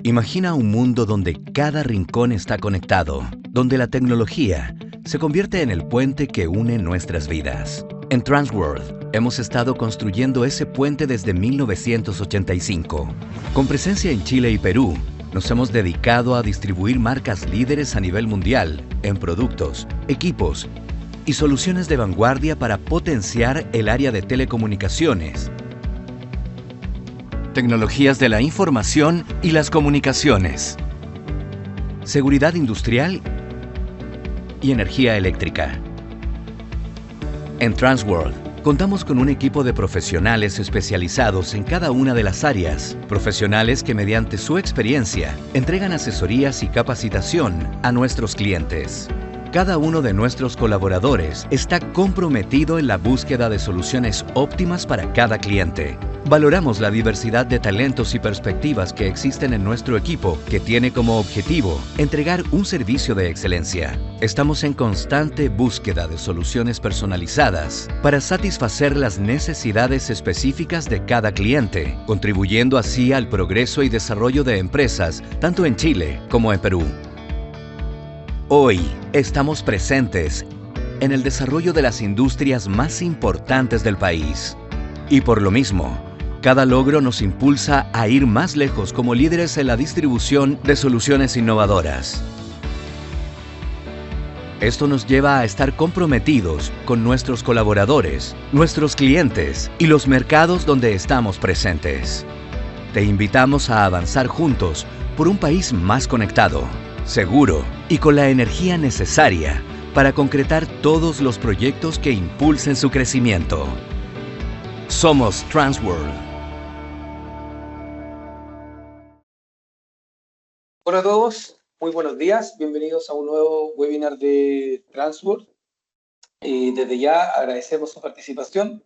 Imagina un mundo donde cada rincón está conectado, donde la tecnología se convierte en el puente que une nuestras vidas. En Transworld hemos estado construyendo ese puente desde 1985. Con presencia en Chile y Perú, nos hemos dedicado a distribuir marcas líderes a nivel mundial en productos, equipos y soluciones de vanguardia para potenciar el área de telecomunicaciones, tecnologías de la información y las comunicaciones, seguridad industrial y energía eléctrica. En Transworld, contamos con un equipo de profesionales especializados en cada una de las áreas, profesionales que mediante su experiencia entregan asesorías y capacitación a nuestros clientes. Cada uno de nuestros colaboradores está comprometido en la búsqueda de soluciones óptimas para cada cliente. Valoramos la diversidad de talentos y perspectivas que existen en nuestro equipo, que tiene como objetivo entregar un servicio de excelencia. Estamos en constante búsqueda de soluciones personalizadas para satisfacer las necesidades específicas de cada cliente, contribuyendo así al progreso y desarrollo de empresas tanto en Chile como en Perú. Hoy estamos presentes en el desarrollo de las industrias más importantes del país. Y por lo mismo, cada logro nos impulsa a ir más lejos como líderes en la distribución de soluciones innovadoras. Esto nos lleva a estar comprometidos con nuestros colaboradores, nuestros clientes y los mercados donde estamos presentes. Te invitamos a avanzar juntos por un país más conectado, seguro y con la energía necesaria para concretar todos los proyectos que impulsen su crecimiento. Somos Transworld. Hola a todos, muy buenos días, bienvenidos a un nuevo webinar de Transworld. Desde ya agradecemos su participación,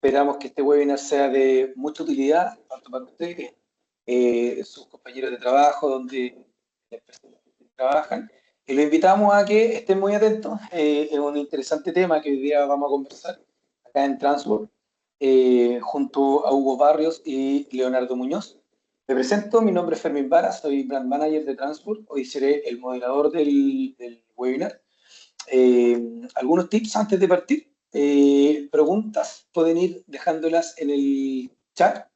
esperamos que este webinar sea de mucha utilidad, tanto para ustedes, sus compañeros de trabajo, donde trabajan, y los invitamos a que estén muy atentos. Es un interesante tema que hoy día vamos a conversar acá en Transworld, junto a Hugo Barrios y Leonardo Muñoz. Me presento, mi nombre es Fermín Vara, soy Brand Manager de Transworld. Hoy seré el moderador del webinar. Algunos tips antes de partir. Preguntas pueden ir dejándolas en el chat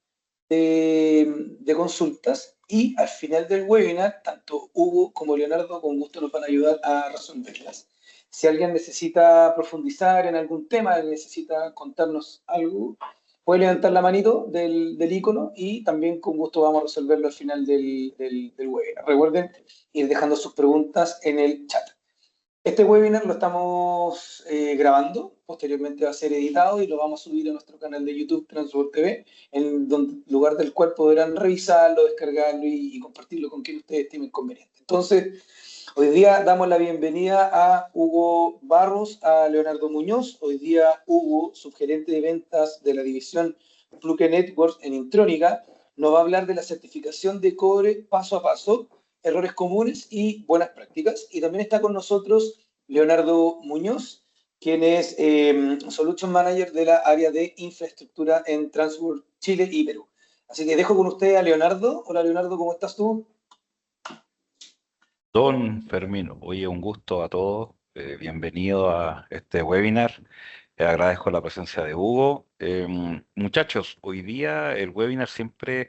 de consultas, y al final del webinar, tanto Hugo como Leonardo con gusto nos van a ayudar a resolverlas. Si alguien necesita profundizar en algún tema, necesita contarnos algo, puede levantar la manito del icono y también con gusto vamos a resolverlo al final del webinar. Recuerden ir dejando sus preguntas en el chat. Este webinar lo estamos grabando, posteriormente va a ser editado y lo vamos a subir a nuestro canal de YouTube Transworld TV, en lugar del cual podrán revisarlo, descargarlo y compartirlo con quien ustedes estimen conveniente. Entonces, hoy día damos la bienvenida a Hugo Barros, a Leonardo Muñoz. Hoy día Hugo, subgerente de ventas de la división Fluke Networks en Intrónica, nos va a hablar de la certificación de cobre paso a paso, errores comunes y buenas prácticas. Y también está con nosotros Leonardo Muñoz, quien es Solution Manager de la área de infraestructura en Transworld Chile y Perú. Así que dejo con usted a Leonardo. Hola Leonardo, ¿cómo estás tú? Don Fermín, oye, un gusto a todos. Bienvenido a este webinar. Agradezco la presencia de Hugo. Muchachos, hoy día el webinar siempre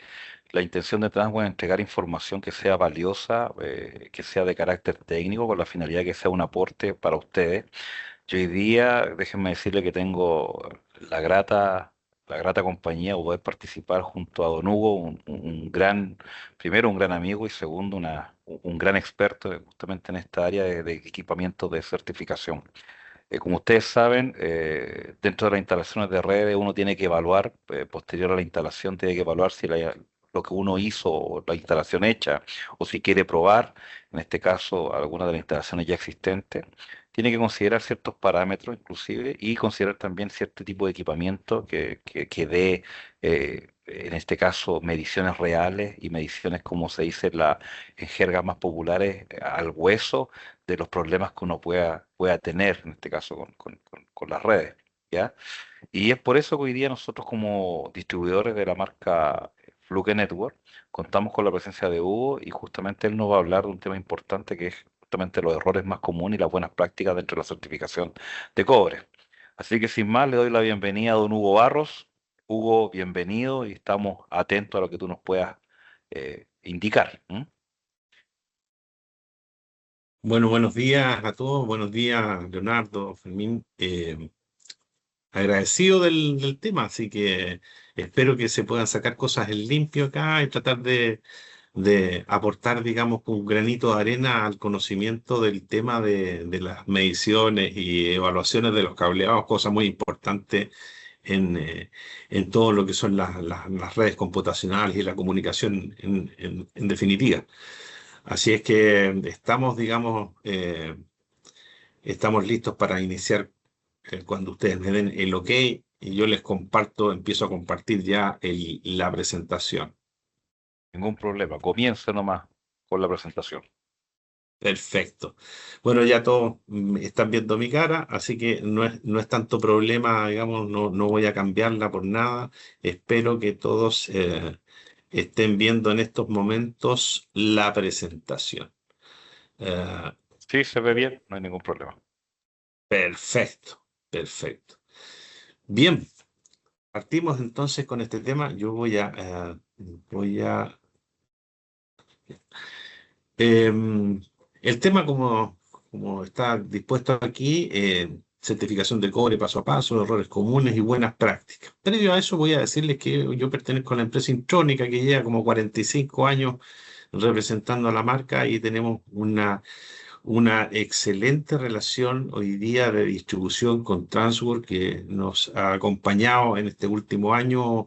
la intención de Transweb es entregar información que sea valiosa, que sea de carácter técnico, con la finalidad de que sea un aporte para ustedes. Yo hoy día, déjenme decirle que tengo la grata, la grata compañía de poder participar junto a Don Hugo, primero un gran amigo y segundo un gran experto justamente en esta área de equipamiento de certificación. Como ustedes saben, dentro de las instalaciones de redes uno tiene que evaluar, posterior a la instalación, tiene que evaluar si lo que uno hizo, o la instalación hecha, o si quiere probar, en este caso, alguna de las instalaciones ya existentes, tiene que considerar ciertos parámetros inclusive y considerar también cierto tipo de equipamiento que dé, en este caso, mediciones reales y mediciones, como se dice en jergas más populares, al hueso de los problemas que uno pueda tener, en este caso con las redes, ¿ya? Y es por eso que hoy día nosotros como distribuidores de la marca Fluke Network. Contamos con la presencia de Hugo y justamente él nos va a hablar de un tema importante que es justamente los errores más comunes y las buenas prácticas dentro de la certificación de cobre. Así que sin más, le doy la bienvenida a don Hugo Barros. Hugo, bienvenido y estamos atentos a lo que tú nos puedas indicar. ¿M? Bueno, buenos días a todos, buenos días Leonardo, Fermín. Agradecido del tema, así que espero que se puedan sacar cosas en limpio acá y tratar de aportar, digamos, un granito de arena al conocimiento del tema de las mediciones y evaluaciones de los cableados, cosa muy importante en todo lo que son las redes computacionales y la comunicación en definitiva. Así es que estamos, digamos, estamos listos para iniciar cuando ustedes me den el OK y yo les comparto, empiezo a compartir ya la presentación. Ningún problema. Comience nomás con la presentación. Perfecto. Bueno, ya todos están viendo mi cara, así que no es tanto problema, digamos, no voy a cambiarla por nada. Espero que todos estén viendo en estos momentos la presentación. Eh, Sí, se ve bien, no hay ningún problema. Perfecto, perfecto. Bien, partimos entonces con este tema. Yo em, el tema como está dispuesto aquí, certificación de cobre paso a paso, errores comunes y buenas prácticas. Previo a eso voy a decirles que yo pertenezco a la empresa Intrónica que lleva como 45 años representando a la marca y tenemos una excelente relación hoy día de distribución con Transworld que nos ha acompañado en este último año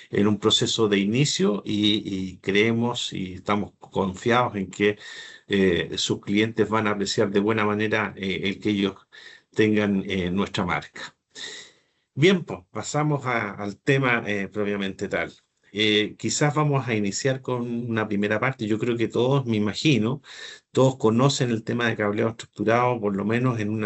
en un proceso de inicio y creemos y estamos confiados en que sus clientes van a apreciar de buena manera el que ellos tengan nuestra marca. Bien, pues pasamos al tema propiamente tal. Quizás vamos a iniciar con una primera parte. Yo creo que todos, me imagino, todos conocen el tema de cableado estructurado, por lo menos en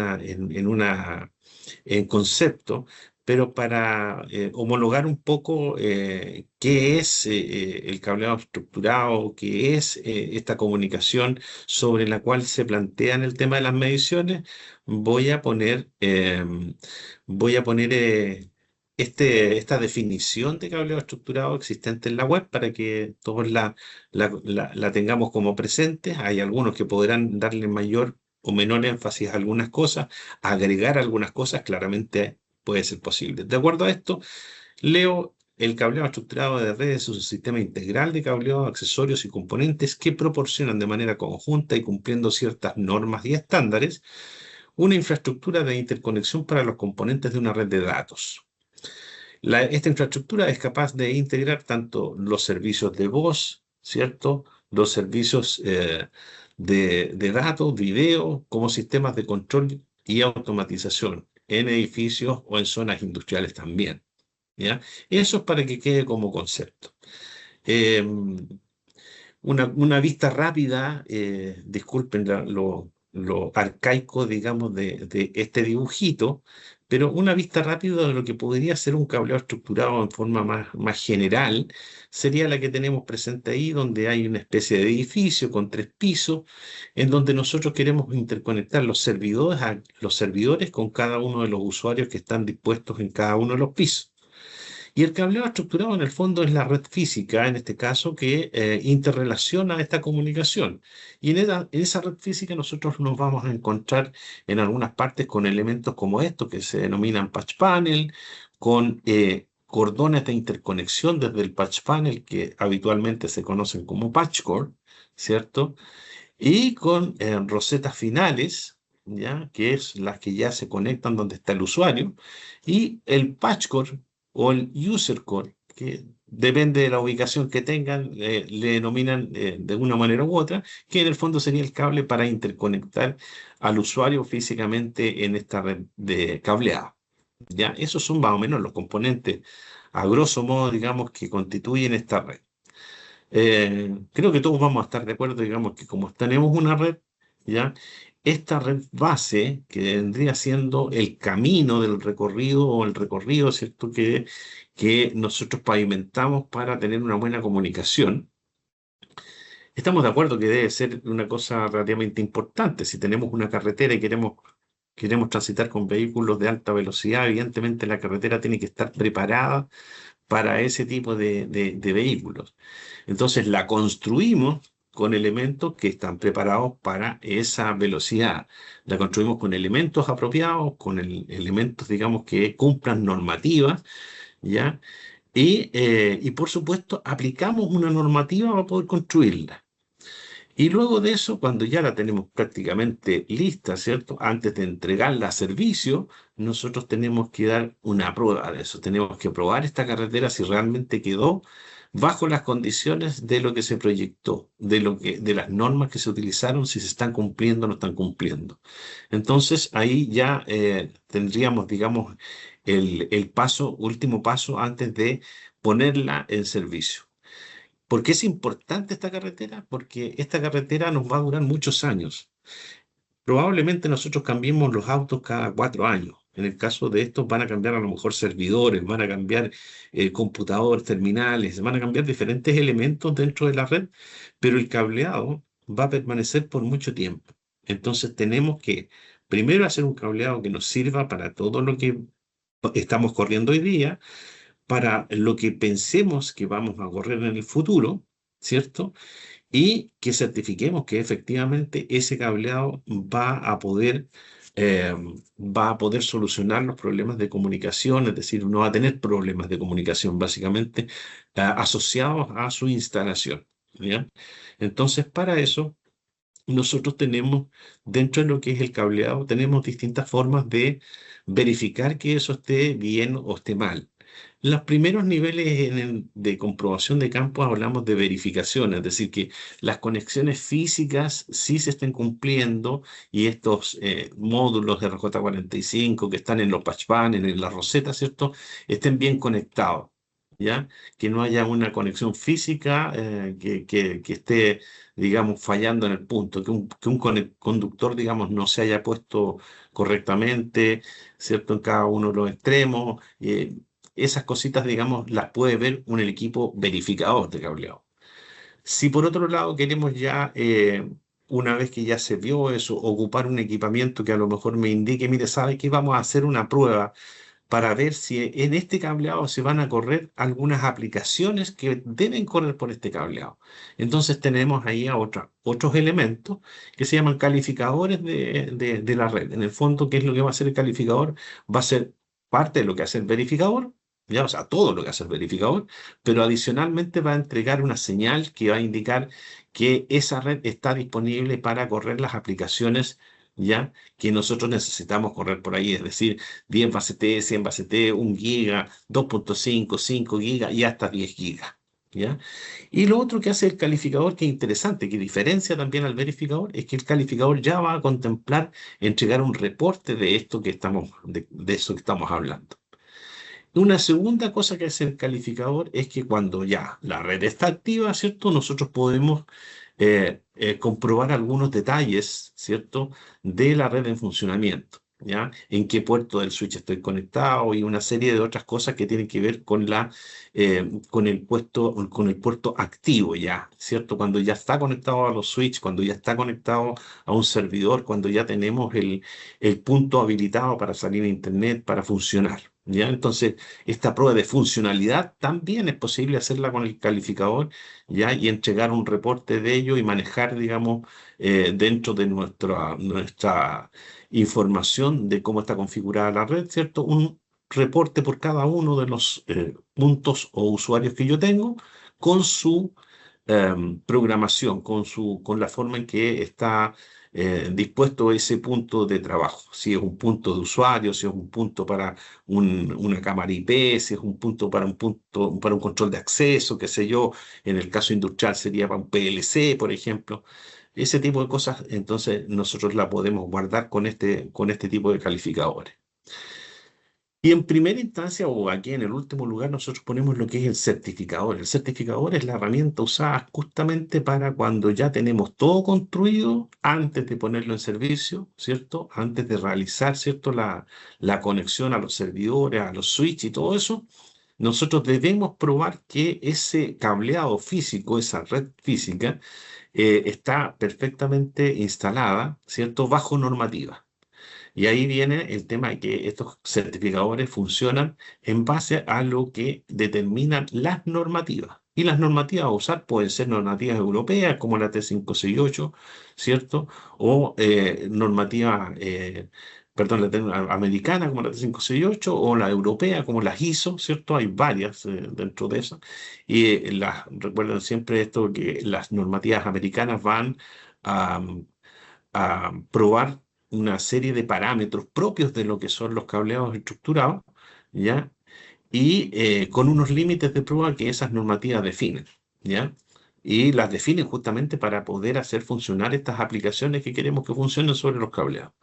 concepto, pero para homologar un poco qué es el cableado estructurado, qué es esta comunicación sobre la cual se plantean el tema de las mediciones, voy a poner, voy a poner esta definición de cableado estructurado existente en la web para que todos la tengamos como presente. Hay algunos que podrán darle mayor o menor énfasis a algunas cosas, agregar algunas cosas, claramente puede ser posible. De acuerdo a esto, leo el cableado estructurado de redes es un sistema integral de cableado, accesorios y componentes que proporcionan de manera conjunta y cumpliendo ciertas normas y estándares una infraestructura de interconexión para los componentes de una red de datos. Esta infraestructura es capaz de integrar tanto los servicios de voz, ¿cierto? Los servicios de datos, video, como sistemas de control y automatización en edificios o en zonas industriales también, ¿ya? Eso es para que quede como concepto. Eh, una vista rápida, disculpen lo arcaico, digamos, de este dibujito, pero una vista rápida de lo que podría ser un cableado estructurado en forma más general sería la que tenemos presente ahí, donde hay una especie de edificio con 3 pisos, en donde nosotros queremos interconectar los servidores con cada uno de los usuarios que están dispuestos en cada uno de los pisos. Y el cableado estructurado en el fondo es la red física, en este caso, que interrelaciona esta comunicación. Y en esa red física nosotros nos vamos a encontrar en algunas partes con elementos como estos, que se denominan patch panel, con cordones de interconexión desde el patch panel, que habitualmente se conocen como patch cord, ¿cierto? Y con rosetas finales, ¿ya? Que es las que ya se conectan donde está el usuario, y el patch cord o el user core, que depende de la ubicación que tengan, le denominan de una manera u otra, que en el fondo sería el cable para interconectar al usuario físicamente en esta red de cableado. ¿Ya? Esos son más o menos los componentes, a grosso modo, digamos, que constituyen esta red. Creo que todos vamos a estar de acuerdo, digamos, que como tenemos una red, ¿ya? esta red base, que vendría siendo el camino del recorrido o el recorrido, ¿cierto?, que nosotros pavimentamos para tener una buena comunicación. Estamos de acuerdo que debe ser una cosa relativamente importante. Si tenemos una carretera y queremos transitar con vehículos de alta velocidad, evidentemente la carretera tiene que estar preparada para ese tipo de vehículos. Entonces la construimos con elementos que están preparados para esa velocidad. La construimos con elementos apropiados, con elementos, digamos, que cumplan normativas, ¿ya? Y por supuesto, aplicamos una normativa para poder construirla. Y luego de eso, cuando ya la tenemos prácticamente lista, ¿cierto? Antes de entregarla a servicio, nosotros tenemos que dar una prueba de eso. Tenemos que probar esta carretera si realmente quedó bajo las condiciones de lo que se proyectó, de las normas que se utilizaron, si se están cumpliendo o no están cumpliendo. Entonces, ahí ya tendríamos, digamos, el último paso antes de ponerla en servicio. ¿Por qué es importante esta carretera? Porque esta carretera nos va a durar muchos años. Probablemente nosotros cambiemos los autos cada 4 años. En el caso de estos van a cambiar a lo mejor servidores, van a cambiar computadores, terminales, van a cambiar diferentes elementos dentro de la red, pero el cableado va a permanecer por mucho tiempo. Entonces tenemos que primero hacer un cableado que nos sirva para todo lo que estamos corriendo hoy día, para lo que pensemos que vamos a correr en el futuro, ¿cierto? Y que certifiquemos que efectivamente ese cableado eh, va a poder solucionar los problemas de comunicación, es decir, no va a tener problemas de comunicación básicamente asociados a su instalación, ¿ya? Entonces, para eso, nosotros tenemos, dentro de lo que es el cableado, tenemos distintas formas de verificar que eso esté bien o esté mal. Los primeros niveles de comprobación de campo hablamos de verificación, es decir, que las conexiones físicas sí se estén cumpliendo y estos módulos de RJ45 que están en los patch panels, en la roseta, ¿cierto?, estén bien conectados, ¿ya? Que no haya una conexión física que esté, digamos, fallando en el punto, que un conductor, digamos, no se haya puesto correctamente, ¿cierto?, en cada uno de los extremos. Esas cositas, digamos, las puede ver el equipo verificador de cableado. Si por otro lado queremos ya, una vez que ya se vio eso, ocupar un equipamiento que a lo mejor me indique, mire, ¿sabe qué? Vamos a hacer una prueba para ver si en este cableado se van a correr algunas aplicaciones que deben correr por este cableado. Entonces tenemos ahí a otros elementos que se llaman calificadores de la red. En el fondo, ¿qué es lo que va a hacer el calificador? Va a ser parte de lo que hace el verificador, ya, o sea, todo lo que hace el verificador, pero adicionalmente va a entregar una señal que va a indicar que esa red está disponible para correr las aplicaciones, ya, que nosotros necesitamos correr por ahí, es decir, 10 base T, 100 base T, 1 giga, 2.5, 5 gigas y hasta 10 gigas, ¿ya? Y lo otro que hace el calificador, que es interesante, que diferencia también al verificador, es que el calificador ya va a contemplar entregar un reporte de esto que de eso que estamos hablando. Una segunda cosa que hace el calificador es que cuando ya la red está activa, ¿cierto? Nosotros podemos comprobar algunos detalles, ¿cierto?, de la red en funcionamiento, ¿ya? En qué puerto del switch estoy conectado y una serie de otras cosas que tienen que ver con el puerto activo ya, ¿cierto? Cuando ya está conectado a los switch, cuando ya está conectado a un servidor, cuando ya tenemos el punto habilitado para salir a internet, para funcionar, ¿ya? Entonces, esta prueba de funcionalidad también es posible hacerla con el calificador, ¿ya? Y entregar un reporte de ello y manejar, digamos, dentro de nuestra información de cómo está configurada la red, ¿cierto? Un reporte por cada uno de los puntos o usuarios que yo tengo con su programación, con la forma en que está dispuesto ese punto de trabajo. Si es un punto de usuario, si es un punto para una cámara IP, si es un punto para un control de acceso, qué sé yo, en el caso industrial sería para un PLC, por ejemplo. Ese tipo de cosas, entonces nosotros la podemos guardar con este tipo de calificadores. Y en primera instancia, o aquí en el último lugar, nosotros ponemos lo que es el certificador. El certificador es la herramienta usada justamente para cuando ya tenemos todo construido, antes de ponerlo en servicio, ¿cierto? Antes de realizar, ¿cierto? La conexión a los servidores, a los switches y todo eso, nosotros debemos probar que ese cableado físico, esa red física, está perfectamente instalada, ¿cierto? Bajo normativa. Y ahí viene el tema de que estos certificadores funcionan en base a lo que determinan las normativas. Y las normativas a usar pueden ser normativas europeas como la T568, ¿cierto? O normativas, perdón, americana como la T568 o la europea como las ISO, ¿cierto? Hay varias dentro de esas. Y recuerden siempre esto que las normativas americanas van a probar una serie de parámetros propios de lo que son los cableados estructurados, ¿ya? Y con unos límites de prueba que esas normativas definen, ¿ya? Y las definen justamente para poder hacer funcionar estas aplicaciones que queremos que funcionen sobre los cableados.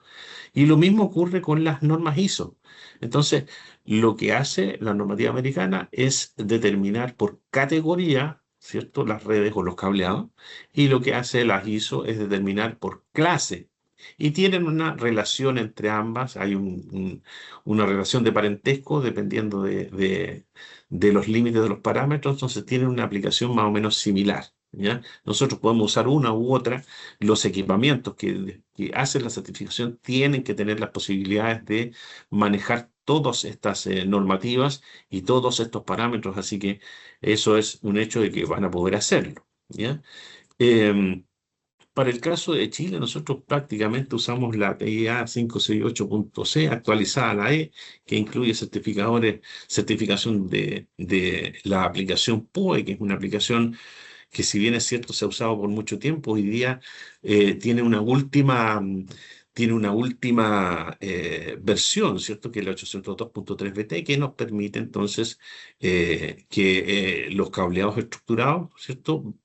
Y lo mismo ocurre con las normas ISO. Entonces, lo que hace la normativa americana es determinar por categoría, ¿cierto?, las redes o los cableados, y lo que hace las ISO es determinar por clase. Y tienen una relación entre ambas, hay una relación de parentesco dependiendo de los límites de los parámetros, entonces tienen una aplicación más o menos similar. ¿Ya? Nosotros podemos usar una u otra. Los equipamientos que hacen la certificación tienen que tener las posibilidades de manejar todas estas normativas y todos estos parámetros, así que eso es un hecho de que van a poder hacerlo. ¿Ya? Em, para el caso de Chile, nosotros prácticamente usamos la TIA 568.c, actualizada a la E, que incluye certificación de la aplicación POE, que es una aplicación que, si bien es cierto, se ha usado por mucho tiempo, hoy día tiene una última versión, ¿cierto? Que es la 802.3 BT, que nos permite entonces que los cableados estructurados, ¿cierto?,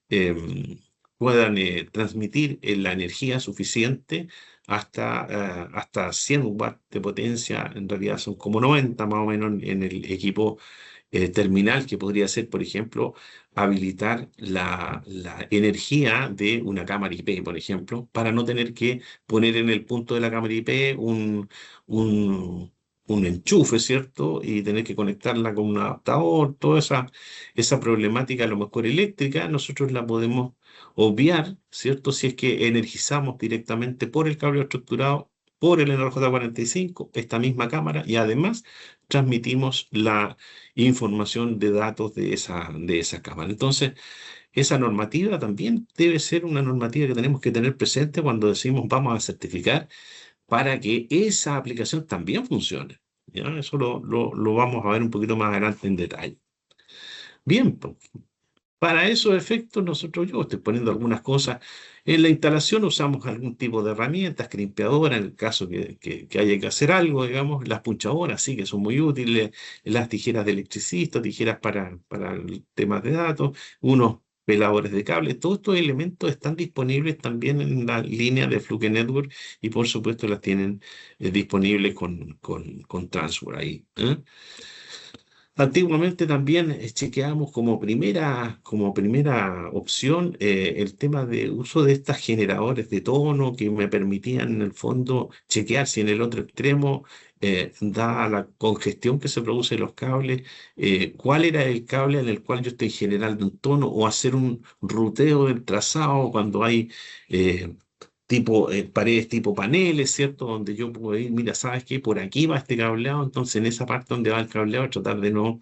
em, puedan transmitir la energía suficiente hasta 100 watts de potencia. En realidad son como 90 más o menos en el equipo terminal, que podría ser, por ejemplo, habilitar la energía de una cámara IP, por ejemplo, para no tener que poner en el punto de la cámara IP un, un enchufe, ¿cierto? Y tener que conectarla con un adaptador. Toda esa problemática, a lo mejor eléctrica, nosotros la podemos obviar, ¿cierto? Si es que energizamos directamente por el cable estructurado, por el NRJ45, esta misma cámara, y además transmitimos la información de datos de esa cámara. Entonces, esa normativa también debe ser una normativa que tenemos que tener presente cuando decimos vamos a certificar, para que esa aplicación también funcione. ¿Ya? Eso lo vamos a ver un poquito más adelante en detalle. Bien, pues, para esos efectos, yo estoy poniendo algunas cosas. En la instalación usamos algún tipo de herramientas, crimpeadora, en el caso que haya que hacer algo, digamos. Las punchadoras sí que son muy útiles, las tijeras de electricista, tijeras para el temas de datos, unos peladores de cable. Todos estos elementos están disponibles también en la línea de Fluke Network, y por supuesto las tienen disponibles con Transware ahí. Antiguamente también chequeábamos como primera opción el tema de uso de estos generadores de tono que me permitían en el fondo chequear si en el otro extremo, dada la congestión que se produce en los cables, cuál era el cable en el cual yo estoy generando un tono, o hacer un ruteo del trazado cuando hay paredes tipo paneles, ¿cierto? Donde yo puedo ir, mira, ¿sabes qué? Por aquí va este cableado, entonces en esa parte donde va el cableado tratar de no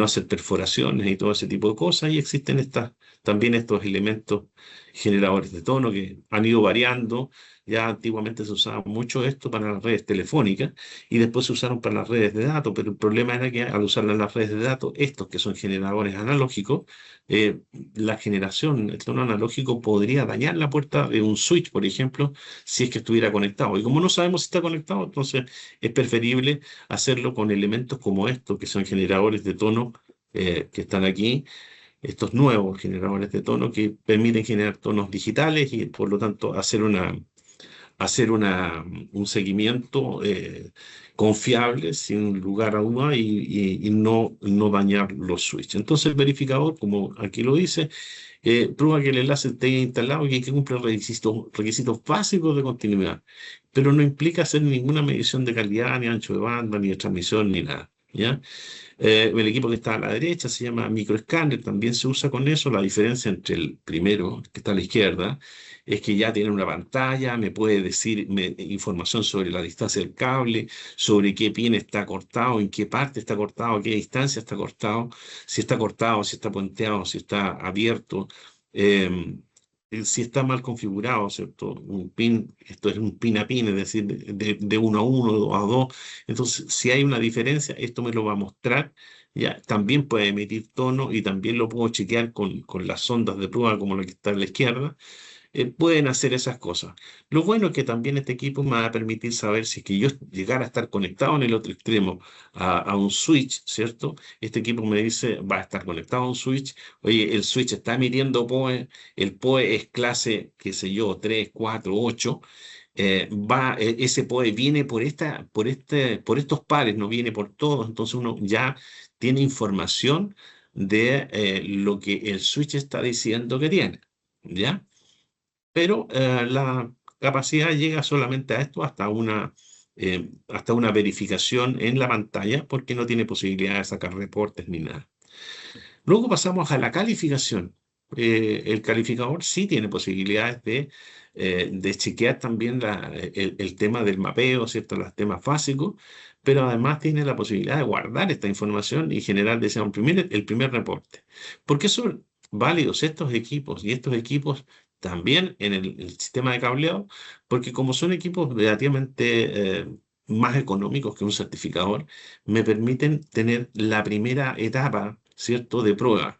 hacer perforaciones y todo ese tipo de cosas. Y existen también estos elementos generadores de tono que han ido variando. Ya antiguamente se usaba mucho esto para las redes telefónicas, y después se usaron para las redes de datos, pero el problema era que al usarlas en las redes de datos, estos que son generadores analógicos, eh, la generación, el tono analógico podría dañar la puerta de un switch, por ejemplo, si es que estuviera conectado. Y como no sabemos si está conectado, entonces es preferible hacerlo con elementos como estos, que son generadores de tono, que están aquí, estos nuevos generadores de tono que permiten generar tonos digitales y por lo tanto hacer hacer un seguimiento confiable, sin lugar a duda, y no dañar los switches. Entonces el verificador, como aquí lo dice, prueba que el enlace esté instalado y que cumple requisitos básicos de continuidad, pero no implica hacer ninguna medición de calidad, ni ancho de banda, ni de transmisión, ni nada, ¿ya? El equipo que está a la derecha se llama microescáner, también se usa con eso. La diferencia entre el primero, que está a la izquierda, es que ya tiene una pantalla, me puede decir información sobre la distancia del cable, sobre qué pin está cortado, en qué parte está cortado, a qué distancia está cortado, si está puenteado, si está abierto. eh, si está mal configurado, ¿cierto? Un pin, esto es un pin a pin, es decir, de 1 a 1, 2 a 2. Entonces, si hay una diferencia, esto me lo va a mostrar. Ya, también puede emitir tono y también lo puedo chequear con las ondas de prueba como la que está a la izquierda. Pueden hacer esas cosas. Lo bueno es que también este equipo me va a permitir saber si es que yo llegara a estar conectado en el otro extremo a un switch, ¿cierto? Este equipo me dice, va a estar conectado a un switch. Oye, el switch está emitiendo PoE, el PoE es clase, qué sé yo, 3, 4, 8. Ese PoE viene por estos pares, no viene por todos, entonces uno ya tiene información de lo que el switch está diciendo que tiene, ¿ya? Pero la capacidad llega solamente a esto hasta una verificación en la pantalla, porque no tiene posibilidad de sacar reportes ni nada. Luego pasamos a la calificación. El calificador sí tiene posibilidades de chequear también el tema del mapeo, ¿cierto? Los temas básicos, pero además tiene la posibilidad de guardar esta información y generar, decíamos, el primer reporte. ¿Por qué son válidos estos equipos y estos equipos también en el sistema de cableado? Porque como son equipos relativamente más económicos que un certificador, me permiten tener la primera etapa, ¿cierto?, de prueba.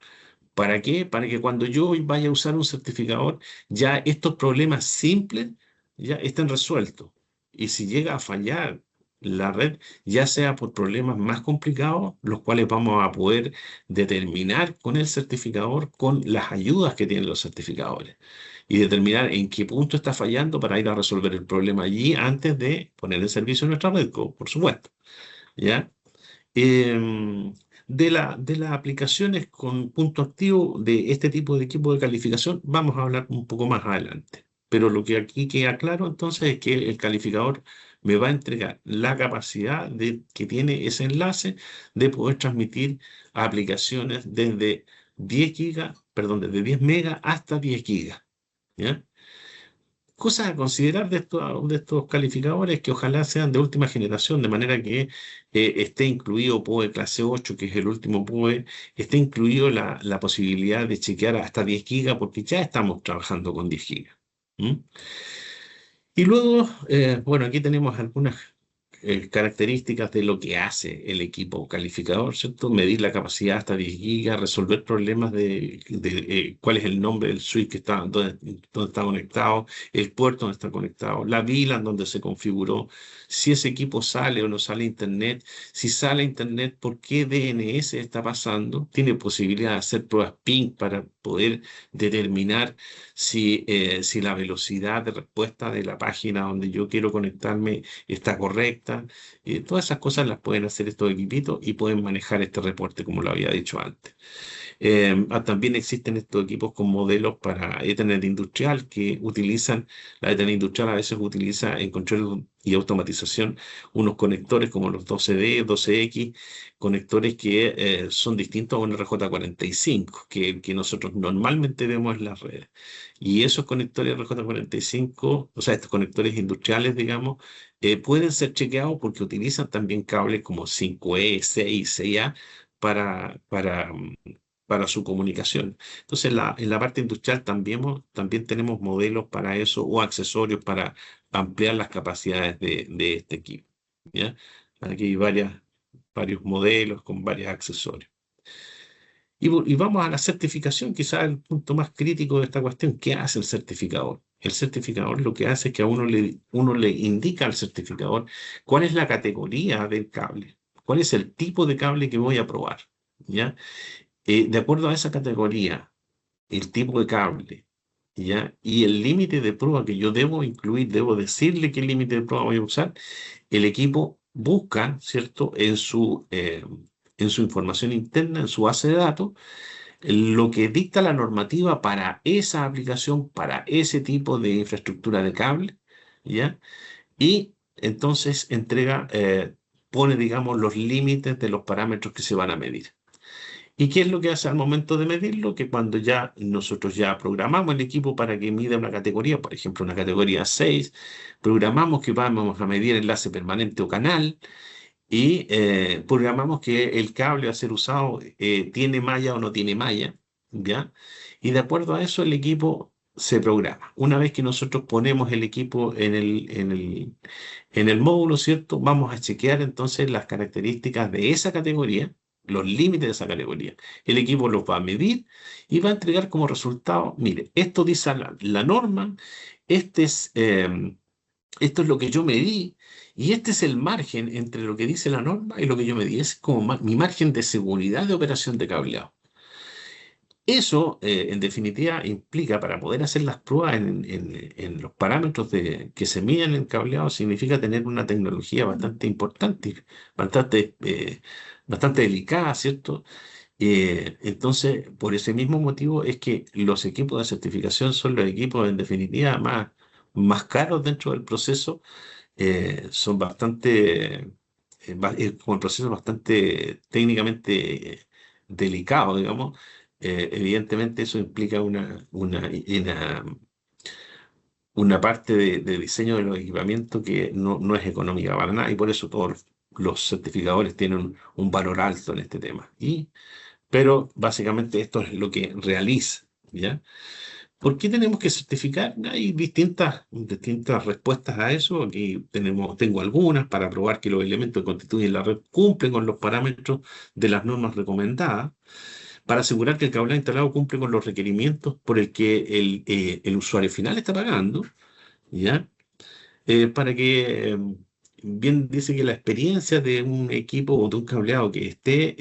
¿Para qué? Para que cuando yo vaya a usar un certificador, ya estos problemas simples ya estén resueltos. Y si llega a fallar la red, ya sea por problemas más complicados, los cuales vamos a poder determinar con el certificador, con las ayudas que tienen los certificadores, y determinar en qué punto está fallando para ir a resolver el problema allí antes de poner en servicio nuestra red, por supuesto. ¿Ya? Em, de las aplicaciones con punto activo de este tipo de equipo de calificación vamos a hablar un poco más adelante. Pero lo que aquí queda claro entonces es que el calificador me va a entregar la capacidad que tiene ese enlace de poder transmitir aplicaciones desde 10 gigas, perdón, desde 10 megas hasta 10 gigas. ¿Ya? Cosas a considerar de estos calificadores que ojalá sean de última generación, de manera que esté incluido PoE clase 8, que es el último PoE, esté incluido la posibilidad de chequear hasta 10 gigas, porque ya estamos trabajando con 10 gigas. ¿Mm? Y luego, bueno, aquí tenemos algunas características de lo que hace el equipo calificador, ¿cierto? Medir la capacidad hasta 10 gigas, resolver problemas de cuál es el nombre del switch que está, dónde está conectado, el puerto donde está conectado, la VLAN donde se configuró, si ese equipo sale o no sale a internet, si sale a internet, por qué DNS está pasando, tiene posibilidad de hacer pruebas ping para poder determinar si la velocidad de respuesta de la página donde yo quiero conectarme está correcta. Todas esas cosas las pueden hacer estos equipitos y pueden manejar este reporte, como lo había dicho antes. También existen estos equipos con modelos para Ethernet industrial que utilizan, la Ethernet industrial a veces utiliza en control y automatización unos conectores como los 12D, 12X, conectores que son distintos a un RJ45, que nosotros normalmente vemos en las redes. Y esos conectores RJ45, o sea, estos conectores industriales, digamos, pueden ser chequeados porque utilizan también cables como 5E, 6, 6A para su comunicación. Entonces, en la parte industrial también tenemos modelos para eso o accesorios para ampliar las capacidades de este equipo. ¿Ya? Aquí hay varios modelos con varios accesorios. Y vamos a la certificación, quizás el punto más crítico de esta cuestión. ¿Qué hace el certificador? El certificador lo que hace es que a uno le indica al certificador cuál es la categoría del cable, cuál es el tipo de cable que voy a probar. ¿Ya? De acuerdo a esa categoría, el tipo de cable ¿ya? Y el límite de prueba que yo debo incluir, debo decirle qué límite de prueba voy a usar, el equipo busca, ¿cierto? En su información interna, en su base de datos, lo que dicta la normativa para esa aplicación, para ese tipo de infraestructura de cable, ¿ya? Y entonces pone, digamos, los límites de los parámetros que se van a medir. ¿Y qué es lo que hace al momento de medirlo? Que cuando ya nosotros ya programamos el equipo para que mida una categoría, por ejemplo, una categoría 6, programamos que vamos a medir enlace permanente o canal, y programamos que el cable a ser usado tiene malla o no tiene malla, ¿ya? Y de acuerdo a eso el equipo se programa. Una vez que nosotros ponemos el equipo en el módulo, ¿cierto? Vamos a chequear entonces las características de esa categoría, los límites de esa categoría. El equipo los va a medir y va a entregar como resultado, mire, esto dice la norma, este es... esto es lo que yo medí y este es el margen entre lo que dice la norma y lo que yo medí. Es como mi margen de seguridad de operación de cableado. Eso, en definitiva, implica para poder hacer las pruebas en los parámetros que se miden en cableado, significa tener una tecnología bastante importante, bastante delicada, ¿cierto? Entonces, por ese mismo motivo es que los equipos de certificación son los equipos, en definitiva, más caros dentro del proceso. Son como el proceso es bastante técnicamente delicado, digamos. Evidentemente eso implica una parte de diseño de los equipamientos que no es económica para nada, y por eso todos los certificadores tienen un valor alto en este tema. Pero básicamente esto es lo que realiza, ¿ya? ¿Por qué tenemos que certificar? Hay distintas respuestas a eso. Aquí tengo algunas para probar que los elementos que constituyen la red cumplen con los parámetros de las normas recomendadas, para asegurar que el cableado instalado cumple con los requerimientos por el que el usuario final está pagando, ¿ya? Para que, bien dice que la experiencia de un equipo o de un cableado que esté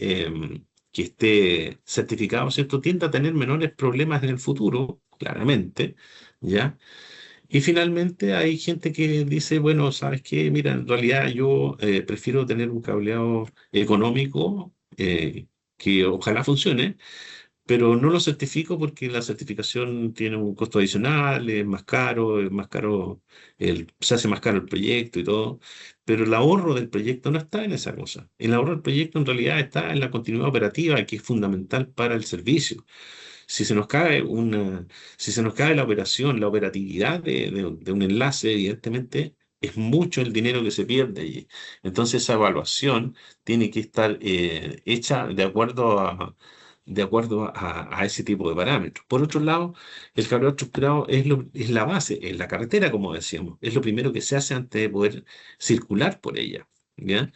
certificado, ¿cierto? Tiende a tener menores problemas en el futuro, claramente, ¿ya? Y finalmente hay gente que dice, bueno, ¿sabes qué? Mira, en realidad yo prefiero tener un cableado económico que ojalá funcione, pero no lo certifico porque la certificación tiene un costo adicional, es más caro, se hace más caro el proyecto y todo, pero el ahorro del proyecto no está en esa cosa. El ahorro del proyecto en realidad está en la continuidad operativa, que es fundamental para el servicio. Si se nos cae si se nos cae la operación, la operatividad de un enlace, evidentemente es mucho el dinero que se pierde allí. Entonces esa evaluación tiene que estar hecha de acuerdo a ese tipo de parámetros. Por otro lado, el cableado estructurado es la base, es la carretera, como decíamos, es lo primero que se hace antes de poder circular por ella, ¿ya?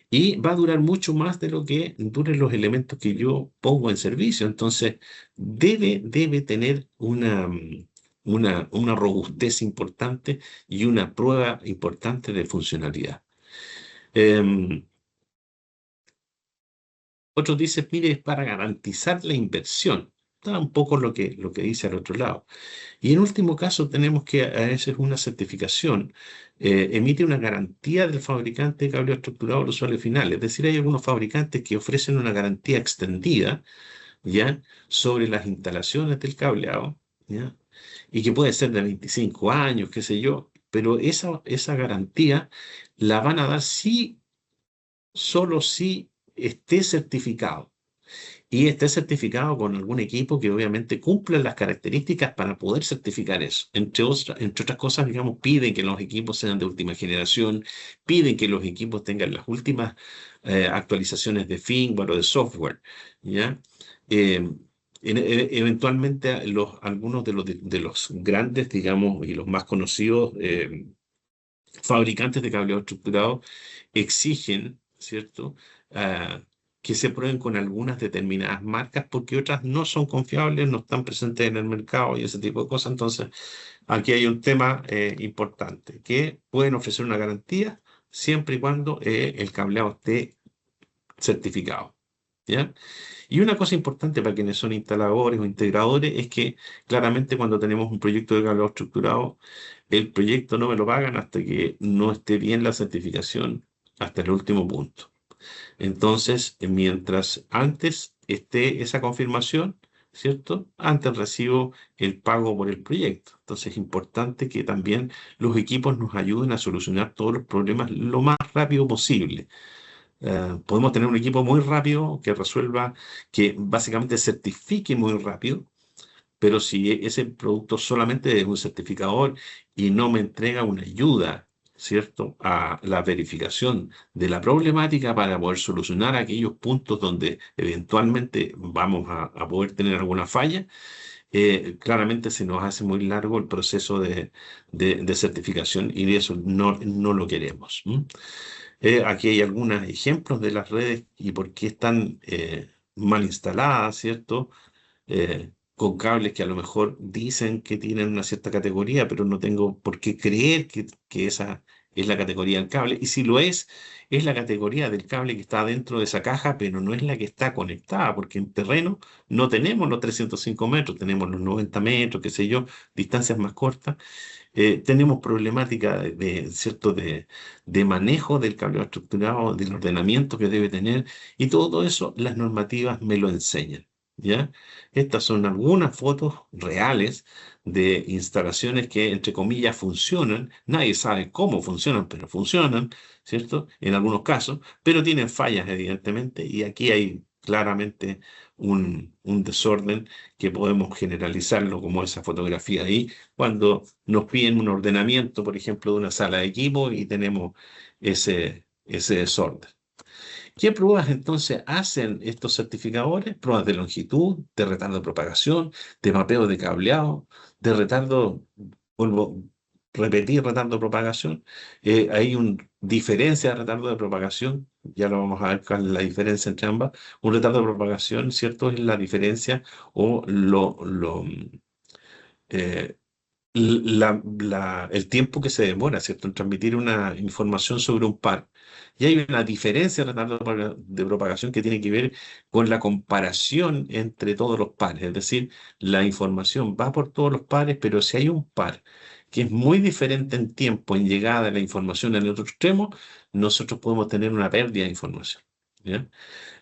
Y va a durar mucho más de lo que duren los elementos que yo pongo en servicio. Entonces, debe tener una robustez importante y una prueba importante de funcionalidad. Em, Otros dicen, mire, es para garantizar la inversión. Está un poco lo que dice al otro lado. Y en último caso tenemos que a veces una certificación emite una garantía del fabricante de cableado estructurado al usuario final. Es decir, hay algunos fabricantes que ofrecen una garantía extendida, ¿ya? Sobre las instalaciones del cableado, ¿ya? Y que puede ser de 25 años, qué sé yo, pero esa garantía la van a dar solo si esté certificado. Y esté certificado con algún equipo que obviamente cumpla las características para poder certificar eso. Entre otras cosas, digamos, piden que los equipos sean de última generación, piden que los equipos tengan las últimas actualizaciones de firmware o de software, ¿ya? Eh, Eventualmente algunos de los grandes, digamos, y los más conocidos fabricantes de cableado estructurado exigen, ¿cierto? Ah, que se prueben con algunas determinadas marcas porque otras no son confiables, no están presentes en el mercado y ese tipo de cosas. Entonces, aquí hay un tema importante, que pueden ofrecer una garantía siempre y cuando el cableado esté certificado. ¿ya? Y una cosa importante para quienes son instaladores o integradores es que claramente cuando tenemos un proyecto de cableado estructurado, el proyecto no me lo pagan hasta que no esté bien la certificación hasta el último punto. Entonces, mientras antes esté esa confirmación, ¿cierto? Antes recibo el pago por el proyecto. Entonces, es importante que también los equipos nos ayuden a solucionar todos los problemas lo más rápido posible. Podemos tener un equipo muy rápido que resuelva, que básicamente certifique muy rápido, pero si ese producto solamente es un certificador y no me entrega una ayuda, ¿cierto?, a la verificación de la problemática para poder solucionar aquellos puntos donde eventualmente vamos a poder tener alguna falla, claramente se nos hace muy largo el proceso de certificación y de eso no lo queremos. Aquí hay algunos ejemplos de las redes y por qué están mal instaladas, ¿cierto? Con cables que a lo mejor dicen que tienen una cierta categoría, pero no tengo por qué creer que esa es la categoría del cable. Y si lo es la categoría del cable que está dentro de esa caja, pero no es la que está conectada, porque en terreno no tenemos los 305 metros, tenemos los 90 metros, qué sé yo, distancias más cortas. Tenemos problemática ¿cierto? De manejo del cableado estructurado, del ordenamiento que debe tener, y todo eso las normativas me lo enseñan. ¿Ya? Estas son algunas fotos reales de instalaciones que, entre comillas, funcionan. Nadie sabe cómo funcionan, pero funcionan, ¿cierto? En algunos casos, pero tienen fallas, evidentemente, y aquí hay claramente un desorden que podemos generalizarlo como esa fotografía ahí, cuando nos piden un ordenamiento, por ejemplo, de una sala de equipo y tenemos ese desorden. ¿Qué pruebas entonces hacen estos certificadores? Pruebas de longitud, de retardo de propagación, de mapeo de cableado, de retardo, vuelvo a repetir, retardo de propagación. Hay una diferencia de retardo de propagación, ya lo vamos a ver cuál es la diferencia entre ambas. Un retardo de propagación, ¿cierto? Es la diferencia o eh, el tiempo que se demora, ¿cierto?, en transmitir una información sobre un par. Y hay una diferencia de retardo de propagación que tiene que ver con la comparación entre todos los pares. Es decir, la información va por todos los pares, pero si hay un par que es muy diferente en tiempo, en llegada de la información en el otro extremo, nosotros podemos tener una pérdida de información. ¿Ya?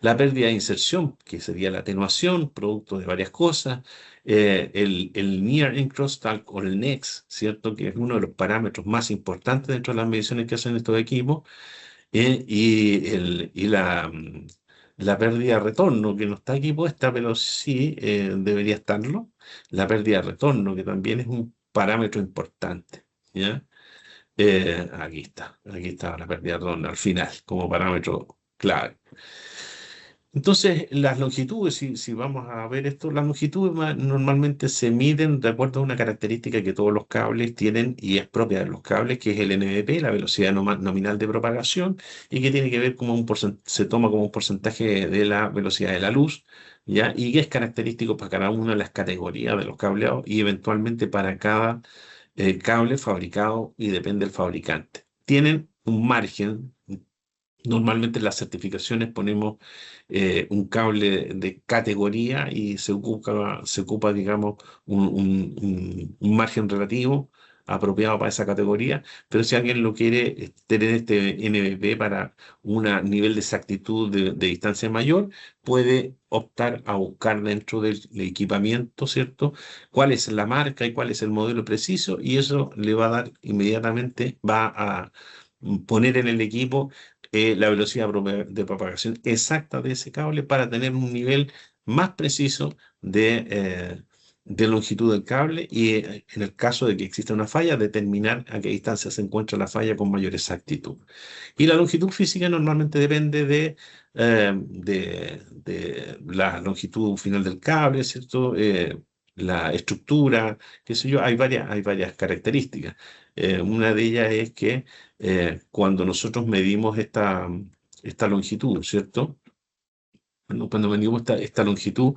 La pérdida de inserción, que sería la atenuación, producto de varias cosas, el Near Encrosstalk o el NEX, ¿cierto? Que es uno de los parámetros más importantes dentro de las mediciones que hacen estos equipos, la pérdida de retorno, que no está aquí puesta, pero sí debería estarlo. La pérdida de retorno, que también es un parámetro importante, ¿ya? Aquí está la pérdida de retorno al final, como parámetro clave. Entonces, las longitudes, si vamos a ver esto, las longitudes normalmente se miden de acuerdo a una característica que todos los cables tienen y es propia de los cables, que es el NBP, la velocidad nominal de propagación, y que tiene que ver como se toma como un porcentaje de la velocidad de la luz, ¿ya? Y que es característico para cada una de las categorías de los cableados y eventualmente para cada cable fabricado y depende del fabricante. Tienen un margen. Normalmente en las certificaciones ponemos un cable de categoría y se ocupa, digamos, un margen relativo apropiado para esa categoría, pero si alguien lo quiere tener este NBP para un nivel de exactitud de distancia mayor, puede optar a buscar dentro del equipamiento, ¿cierto?, cuál es la marca y cuál es el modelo preciso, y eso le va a dar inmediatamente, va a poner en el equipo la velocidad de propagación exacta de ese cable para tener un nivel más preciso de longitud del cable y en el caso de que exista una falla, determinar a qué distancia se encuentra la falla con mayor exactitud. Y la longitud física normalmente depende de la longitud final del cable, ¿cierto? La estructura, qué sé yo, hay varias características. Una de ellas es que cuando nosotros medimos esta longitud, ¿cierto? Cuando medimos esta longitud,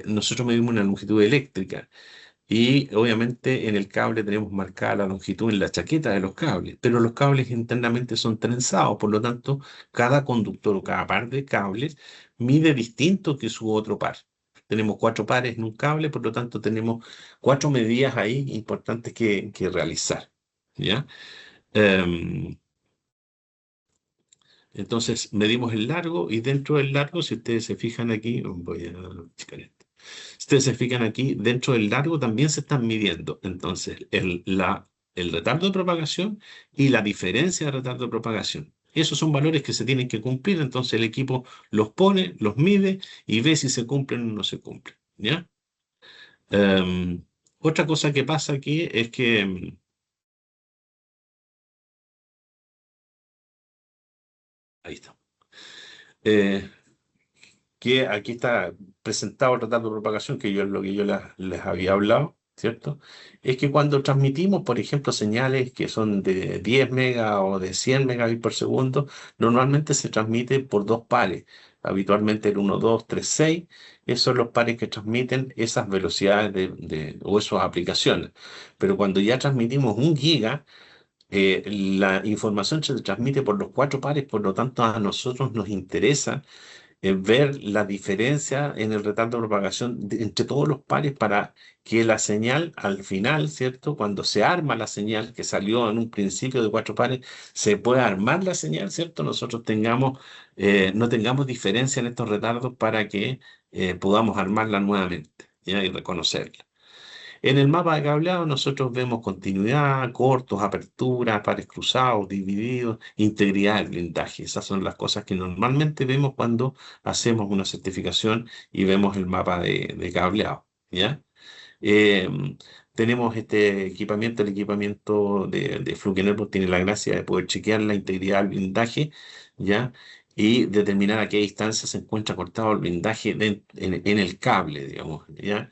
nosotros medimos una longitud eléctrica. Y obviamente en el cable tenemos marcada la longitud en la chaqueta de los cables, pero los cables internamente son trenzados, por lo tanto, cada conductor o cada par de cables mide distinto que su otro par. Tenemos 4 pares en un cable, por lo tanto, tenemos 4 medidas ahí importantes que realizar. ¿Ya? Em, entonces, medimos el largo y dentro del largo, si ustedes se fijan aquí, voy a checar esto. Si ustedes se fijan aquí, dentro del largo también se están midiendo. Entonces, el retardo de propagación y la diferencia de retardo de propagación. Esos son valores que se tienen que cumplir, entonces el equipo los pone, los mide y ve si se cumplen o no se cumplen. ¿Ya? Em, Otra cosa que pasa aquí es que ahí está. Eh, que aquí está presentado el retardo de propagación, que yo es lo que yo les había hablado, ¿cierto? Es que cuando transmitimos, por ejemplo, señales que son de 10 megas o de 100 megabits por segundo, normalmente se transmite por 2 pares, habitualmente el 1, 2, 3, 6, esos son los pares que transmiten esas velocidades o esas aplicaciones. Pero cuando ya transmitimos 1 giga, la información se transmite por los 4 pares, por lo tanto a nosotros nos interesa ver la diferencia en el retardo de propagación entre todos los pares para que la señal al final, ¿cierto? Cuando se arma la señal que salió en un principio de 4 pares, se pueda armar la señal, ¿cierto? Nosotros no tengamos diferencia en estos retardos para que podamos armarla nuevamente, ¿ya? Y reconocerla. En el mapa de cableado nosotros vemos continuidad, cortos, aperturas, pares cruzados, divididos, integridad del blindaje. Esas son las cosas que normalmente vemos cuando hacemos una certificación y vemos el mapa de cableado, ¿ya? Eh, Tenemos este equipamiento, el equipamiento de Fluke Network tiene la gracia de poder chequear la integridad del blindaje, ¿ya? Y determinar a qué distancia se encuentra cortado el blindaje en el cable, digamos, ¿ya?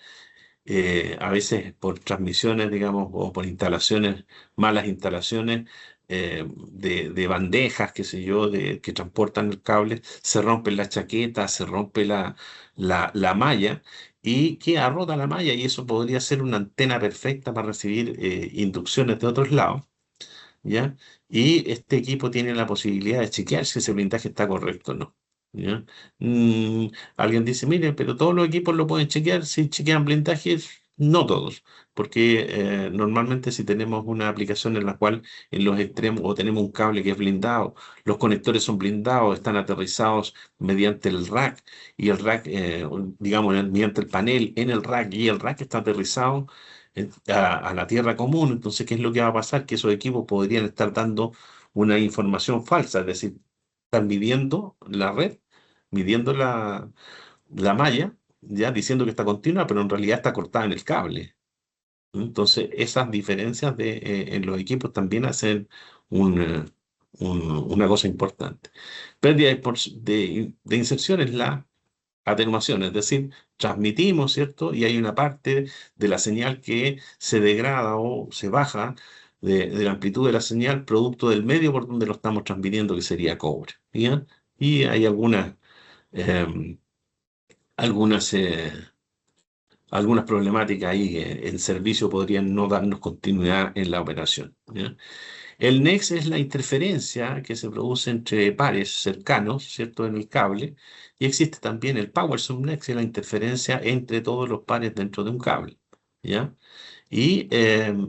A veces por transmisiones, digamos, o por instalaciones, malas instalaciones de bandejas, qué sé yo, que transportan el cable, se rompe la chaqueta, se rompe la malla y queda rota la malla y eso podría ser una antena perfecta para recibir inducciones de otros lados. ¿Ya? Y este equipo tiene la posibilidad de chequear si ese blindaje está correcto o no. ¿Ya? Mm, Alguien dice, mire, pero todos los equipos lo pueden chequear si chequean blindajes. No todos, porque normalmente si tenemos una aplicación en la cual en los extremos o tenemos un cable que es blindado, los conectores son blindados, están aterrizados mediante el rack y el rack, digamos, mediante el panel en el rack y el rack está aterrizado a la tierra común. Entonces, ¿qué es lo que va a pasar? Que esos equipos podrían estar dando una información falsa, es decir, están midiendo la red, midiendo la malla, ya diciendo que está continua, pero en realidad está cortada en el cable. Entonces, esas diferencias en los equipos también hacen una cosa importante. Pérdida de inserción es la atenuación, es decir, transmitimos, ¿cierto? Y hay una parte de la señal que se degrada o se baja de la amplitud de la señal producto del medio por donde lo estamos transmitiendo, que sería cobre. ¿Ya? Y hay eh, algunas, eh, algunas problemáticas ahí en servicio podrían no darnos continuidad en la operación. ¿Ya? El NEX es la interferencia que se produce entre pares cercanos, ¿cierto?, en el cable, y existe también el Power Subnex, que es la interferencia entre todos los pares dentro de un cable, ¿ya? Y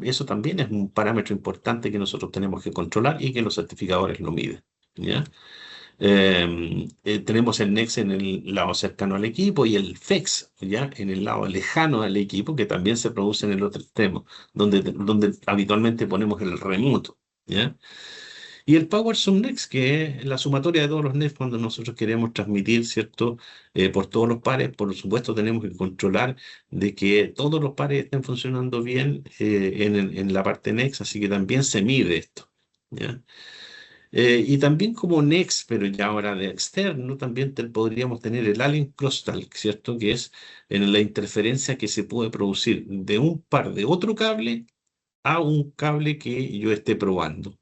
eso también es un parámetro importante que nosotros tenemos que controlar y que los certificadores lo miden, ¿ya? Tenemos el NEX en el lado cercano al equipo y el FEX, ¿ya?, en el lado lejano al equipo, que también se produce en el otro extremo, donde habitualmente ponemos el remoto, ¿ya? Y el Power Subnext, que es la sumatoria de todos los NEX cuando nosotros queremos transmitir, ¿cierto? Por todos los pares, por supuesto tenemos que controlar de que todos los pares estén funcionando bien en la parte NEX, así que también se mide esto, ¿ya? Y también como NEX, pero ya ahora de externo, también podríamos tener el Allen Crosstalk, ¿cierto? Que es en la interferencia que se puede producir de un par de otro cable a un cable que yo esté probando.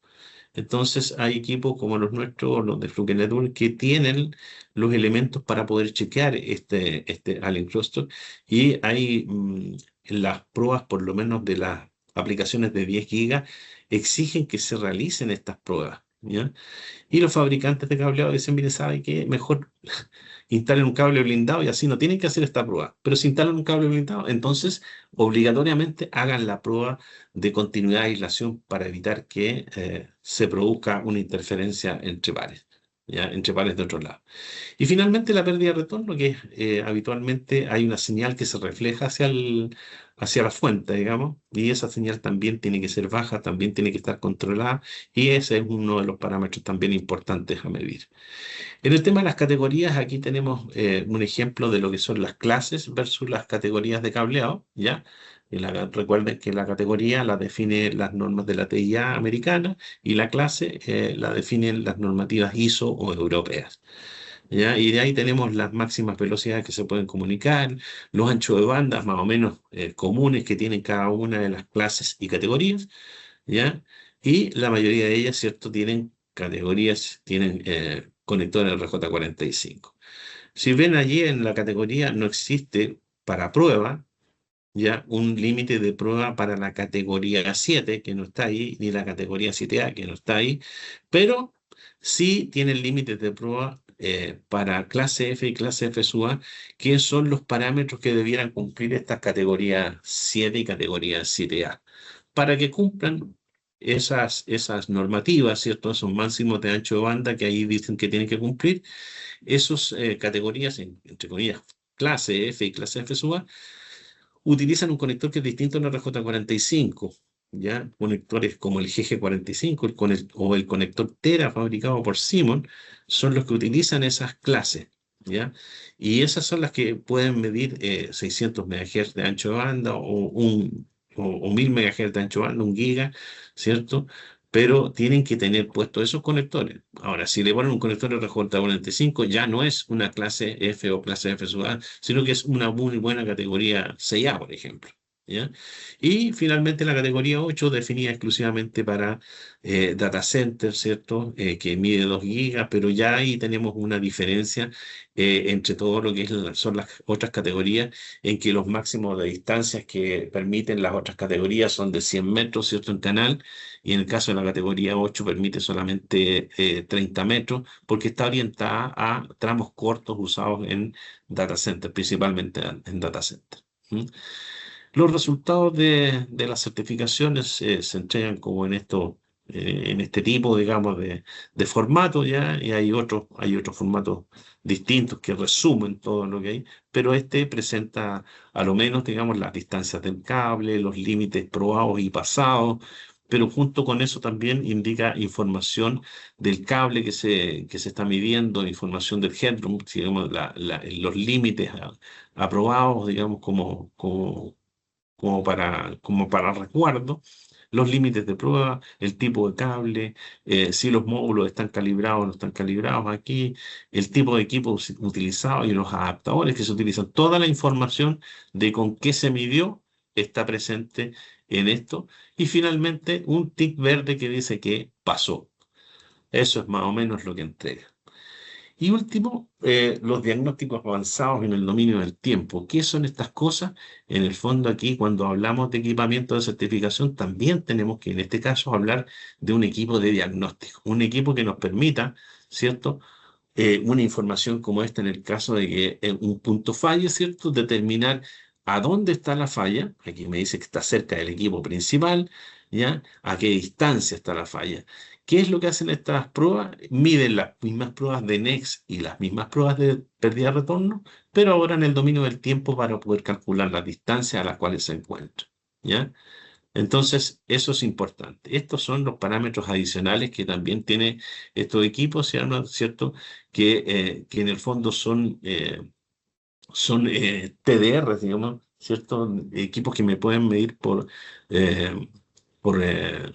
Entonces hay equipos como los nuestros, los de Fluke Network, que tienen los elementos para poder chequear este Allen Cluster y hay las pruebas, por lo menos de las aplicaciones de 10 gigas, exigen que se realicen estas pruebas, ¿ya? Y los fabricantes de cableado dicen, mire, ¿sabe qué? Mejor instalen un cable blindado y así no tienen que hacer esta prueba. Pero si instalan un cable blindado, entonces obligatoriamente hagan la prueba de continuidad de aislación para evitar que se produzca una interferencia entre pares, ¿ya? Entre pares de otro lado. Y finalmente la pérdida de retorno, que habitualmente hay una señal que se refleja hacia la fuente, digamos, y esa señal también tiene que ser baja, también tiene que estar controlada, y ese es uno de los parámetros también importantes a medir. En el tema de las categorías, aquí tenemos un ejemplo de lo que son las clases versus las categorías de cableado, ¿ya? Recuerden que la categoría la definen las normas de la TIA americana y la clase la definen las normativas ISO o europeas, ¿ya? Y de ahí tenemos las máximas velocidades que se pueden comunicar, los anchos de bandas más o menos comunes que tienen cada una de las clases y categorías, ¿ya? Y la mayoría de ellas, ¿cierto? Tienen categorías, tienen conectores RJ45. Si ven allí en la categoría no existe para prueba, ¿ya? Un límite de prueba para la categoría 7, que no está ahí, ni la categoría 7A, que no está ahí, pero sí tienen límites de prueba para clase F y clase F sub A, que son los parámetros que debieran cumplir estas categorías 7 y categoría 7A, para que cumplan esas normativas, ¿cierto? Esos máximos de ancho de banda que ahí dicen que tienen que cumplir, esas categorías, entre comillas, clase F y clase F sub A, utilizan un conector que es distinto al RJ45, ¿ya? Conectores como el GG45 o el conector Tera fabricado por Simon son los que utilizan esas clases, ¿ya? Y esas son las que pueden medir 600 MHz de ancho de banda o 1000 MHz de ancho de banda, 1 giga, ¿cierto? Pero tienen que tener puestos esos conectores. Ahora, si le ponen un conector RJ45, ya no es una clase F o clase F sub A, sino que es una muy buena categoría 6A, por ejemplo, ¿ya? Y finalmente la categoría 8 definida exclusivamente para data center, ¿cierto? Que mide 2 gigas, pero ya ahí tenemos una diferencia entre todo lo que son las otras categorías, en que los máximos de distancias que permiten las otras categorías son de 100 metros, ¿cierto? En canal, y en el caso de la categoría 8 permite solamente 30 metros, porque está orientada a tramos cortos usados en data center, principalmente en data center. ¿Mm? Los resultados de las certificaciones se entregan como en este tipo, digamos, de formato, ¿ya? Y hay otros formatos distintos que resumen todo lo que hay, pero este presenta a lo menos, digamos, las distancias del cable, los límites probados y pasados, pero junto con eso también indica información del cable que se está midiendo, información del headroom, digamos, los límites aprobados, digamos, como para resguardo, los límites de prueba, el tipo de cable, si los módulos están calibrados o no están calibrados aquí, el tipo de equipo utilizado y los adaptadores que se utilizan. Toda la información de con qué se midió está presente en esto. Y finalmente un tic verde que dice que pasó. Eso es más o menos lo que entrega. Y último, los diagnósticos avanzados en el dominio del tiempo. ¿Qué son estas cosas? En el fondo aquí, cuando hablamos de equipamiento de certificación, también tenemos que, en este caso, hablar de un equipo de diagnóstico. Un equipo que nos permita, ¿cierto? Una información como esta en el caso de que un punto falle, ¿cierto? Determinar a dónde está la falla. Aquí me dice que está cerca del equipo principal, ¿ya? A qué distancia está la falla. ¿Qué es lo que hacen estas pruebas? Miden las mismas pruebas de NEX y las mismas pruebas de pérdida de retorno, pero ahora en el dominio del tiempo para poder calcular las distancias a las cuales se encuentran, ¿ya? Entonces, eso es importante. Estos son los parámetros adicionales que también tiene estos equipos, ¿cierto? Que en el fondo son TDR, digamos, ¿cierto? Equipos que me pueden medir eh, por, eh,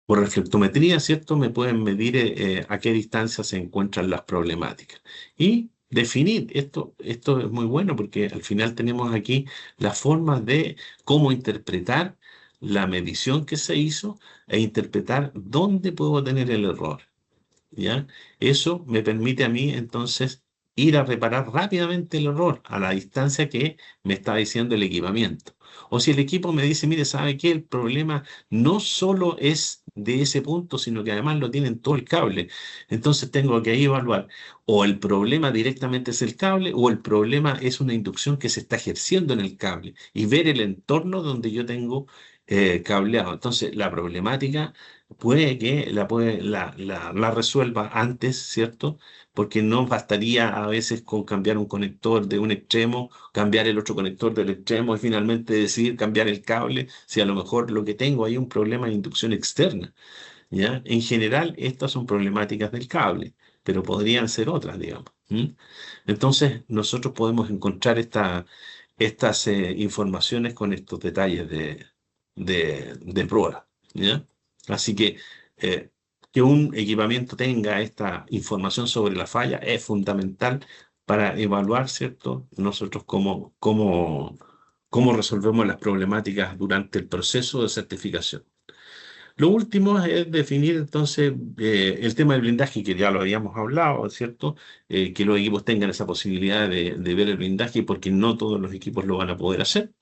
por reflectometría, ¿cierto? Me pueden medir a qué distancia se encuentran las problemáticas. Y definir, esto es muy bueno porque al final tenemos aquí las formas de cómo interpretar la medición que se hizo e interpretar dónde puedo tener el error, ¿ya? Eso me permite a mí entonces ir a reparar rápidamente el error a la distancia que me está diciendo el equipamiento. O si el equipo me dice, mire, ¿sabe qué? El problema no solo es de ese punto, sino que además lo tiene en todo el cable. Entonces tengo que ahí evaluar, o el problema directamente es el cable, o el problema es una inducción que se está ejerciendo en el cable, y ver el entorno donde yo tengo cableado. Entonces, la problemática puede que la resuelva antes, ¿cierto? Porque no bastaría a veces con cambiar un conector de un extremo, cambiar el otro conector del extremo y finalmente decidir cambiar el cable, si a lo mejor lo que tengo ahí es un problema de inducción externa, ¿ya? En general, estas son problemáticas del cable, pero podrían ser otras, digamos. ¿M? Entonces, nosotros podemos encontrar estas informaciones con estos detalles de prueba, ¿ya? Así que un equipamiento tenga esta información sobre la falla es fundamental para evaluar, ¿cierto? Nosotros cómo resolvemos las problemáticas durante el proceso de certificación. Lo último es definir entonces el tema del blindaje, que ya lo habíamos hablado, ¿cierto? Que los equipos tengan esa posibilidad de ver el blindaje, porque no todos los equipos lo van a poder hacer.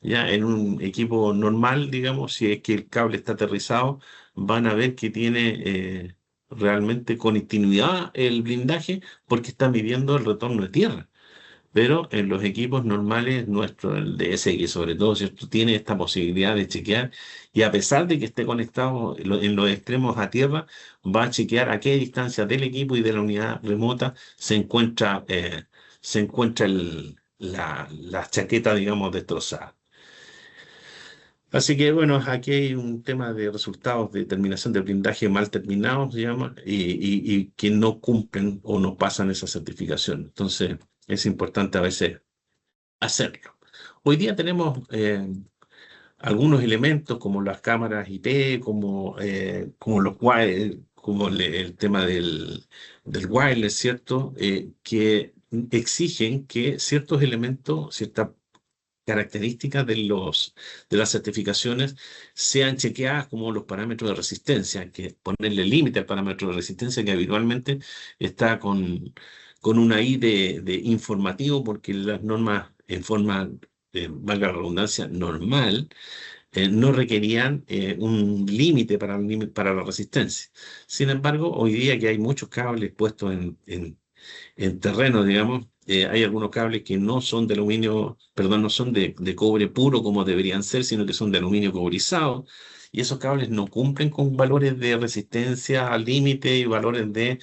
Ya en un equipo normal, digamos, si es que el cable está aterrizado, van a ver que tiene realmente continuidad el blindaje porque está midiendo el retorno de tierra. Pero en los equipos normales, nuestro, el DSX sobre todo, ¿cierto? Tiene esta posibilidad de chequear, y a pesar de que esté conectado en los extremos a tierra, va a chequear a qué distancia del equipo y de la unidad remota se encuentra la chaqueta, digamos, destrozada. Así que bueno, aquí hay un tema de resultados de terminación de blindaje mal terminados, se llama, y que no cumplen o no pasan esa certificación. Entonces, es importante a veces hacerlo. Hoy día tenemos algunos elementos como las cámaras IP, como el tema del wireless, ¿cierto? Que exigen que ciertos elementos, ciertas características de las certificaciones sean chequeadas, como los parámetros de resistencia, que ponerle límite al parámetro de resistencia que habitualmente está con una I de informativo, porque las normas en forma, valga la redundancia, normal, no requerían un límite para la resistencia. Sin embargo, hoy día que hay muchos cables puestos en terreno, digamos, hay algunos cables que no son de aluminio, perdón, no son de cobre puro como deberían ser, sino que son de aluminio cobolizado. Y esos cables no cumplen con valores de resistencia al límite y valores de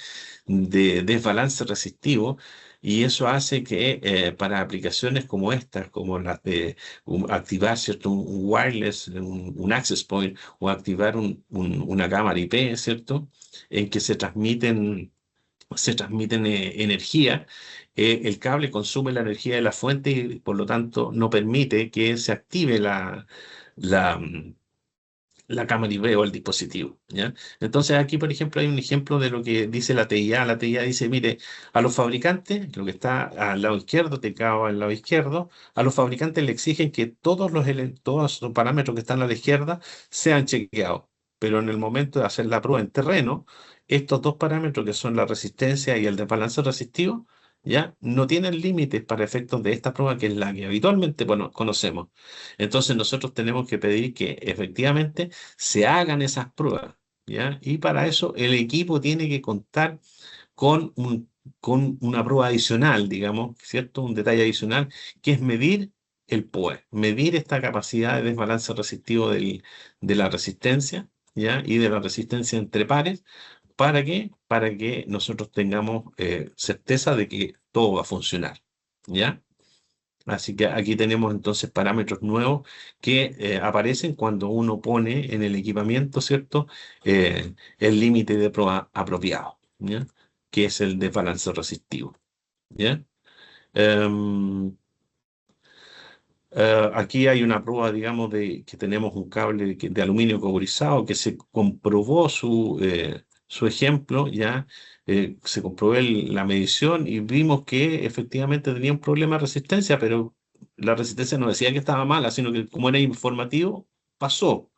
desbalance resistivo. Y eso hace que para aplicaciones como estas, como las de activar, ¿cierto? Un wireless, un access point, o activar una cámara IP, ¿cierto? En que se transmiten energía, el cable consume la energía de la fuente y por lo tanto no permite que se active la, mm, la cámara IP o el dispositivo, ¿ya? Entonces aquí, por ejemplo, hay un ejemplo de lo que dice la TIA. La TIA dice, mire, a los fabricantes, lo que está al lado izquierdo, teclado al lado izquierdo, a los fabricantes le exigen que todos los parámetros que están a la izquierda sean chequeados. Pero en el momento de hacer la prueba en terreno, estos dos parámetros, que son la resistencia y el desbalance resistivo, ya no tienen límites para efectos de esta prueba, que es la que habitualmente, bueno, conocemos. Entonces nosotros tenemos que pedir que efectivamente se hagan esas pruebas, ¿ya? Y para eso el equipo tiene que contar con una prueba adicional, digamos, ¿cierto? Un detalle adicional, que es medir el POE, medir esta capacidad de desbalance resistivo de la resistencia, ¿ya? Y de la resistencia entre pares. ¿Para qué? Para que nosotros tengamos certeza de que todo va a funcionar, ¿ya? Así que aquí tenemos entonces parámetros nuevos que aparecen cuando uno pone en el equipamiento, ¿cierto? El límite de prueba apropiado, ¿ya? Que es el desbalance resistivo, ¿ya? Em, Aquí hay una prueba, digamos, de que tenemos un cable de aluminio cobolizado que se comprobó su ejemplo, ya se comprobó la medición y vimos que efectivamente tenía un problema de resistencia, pero la resistencia no decía que estaba mala, sino que como era informativo, pasó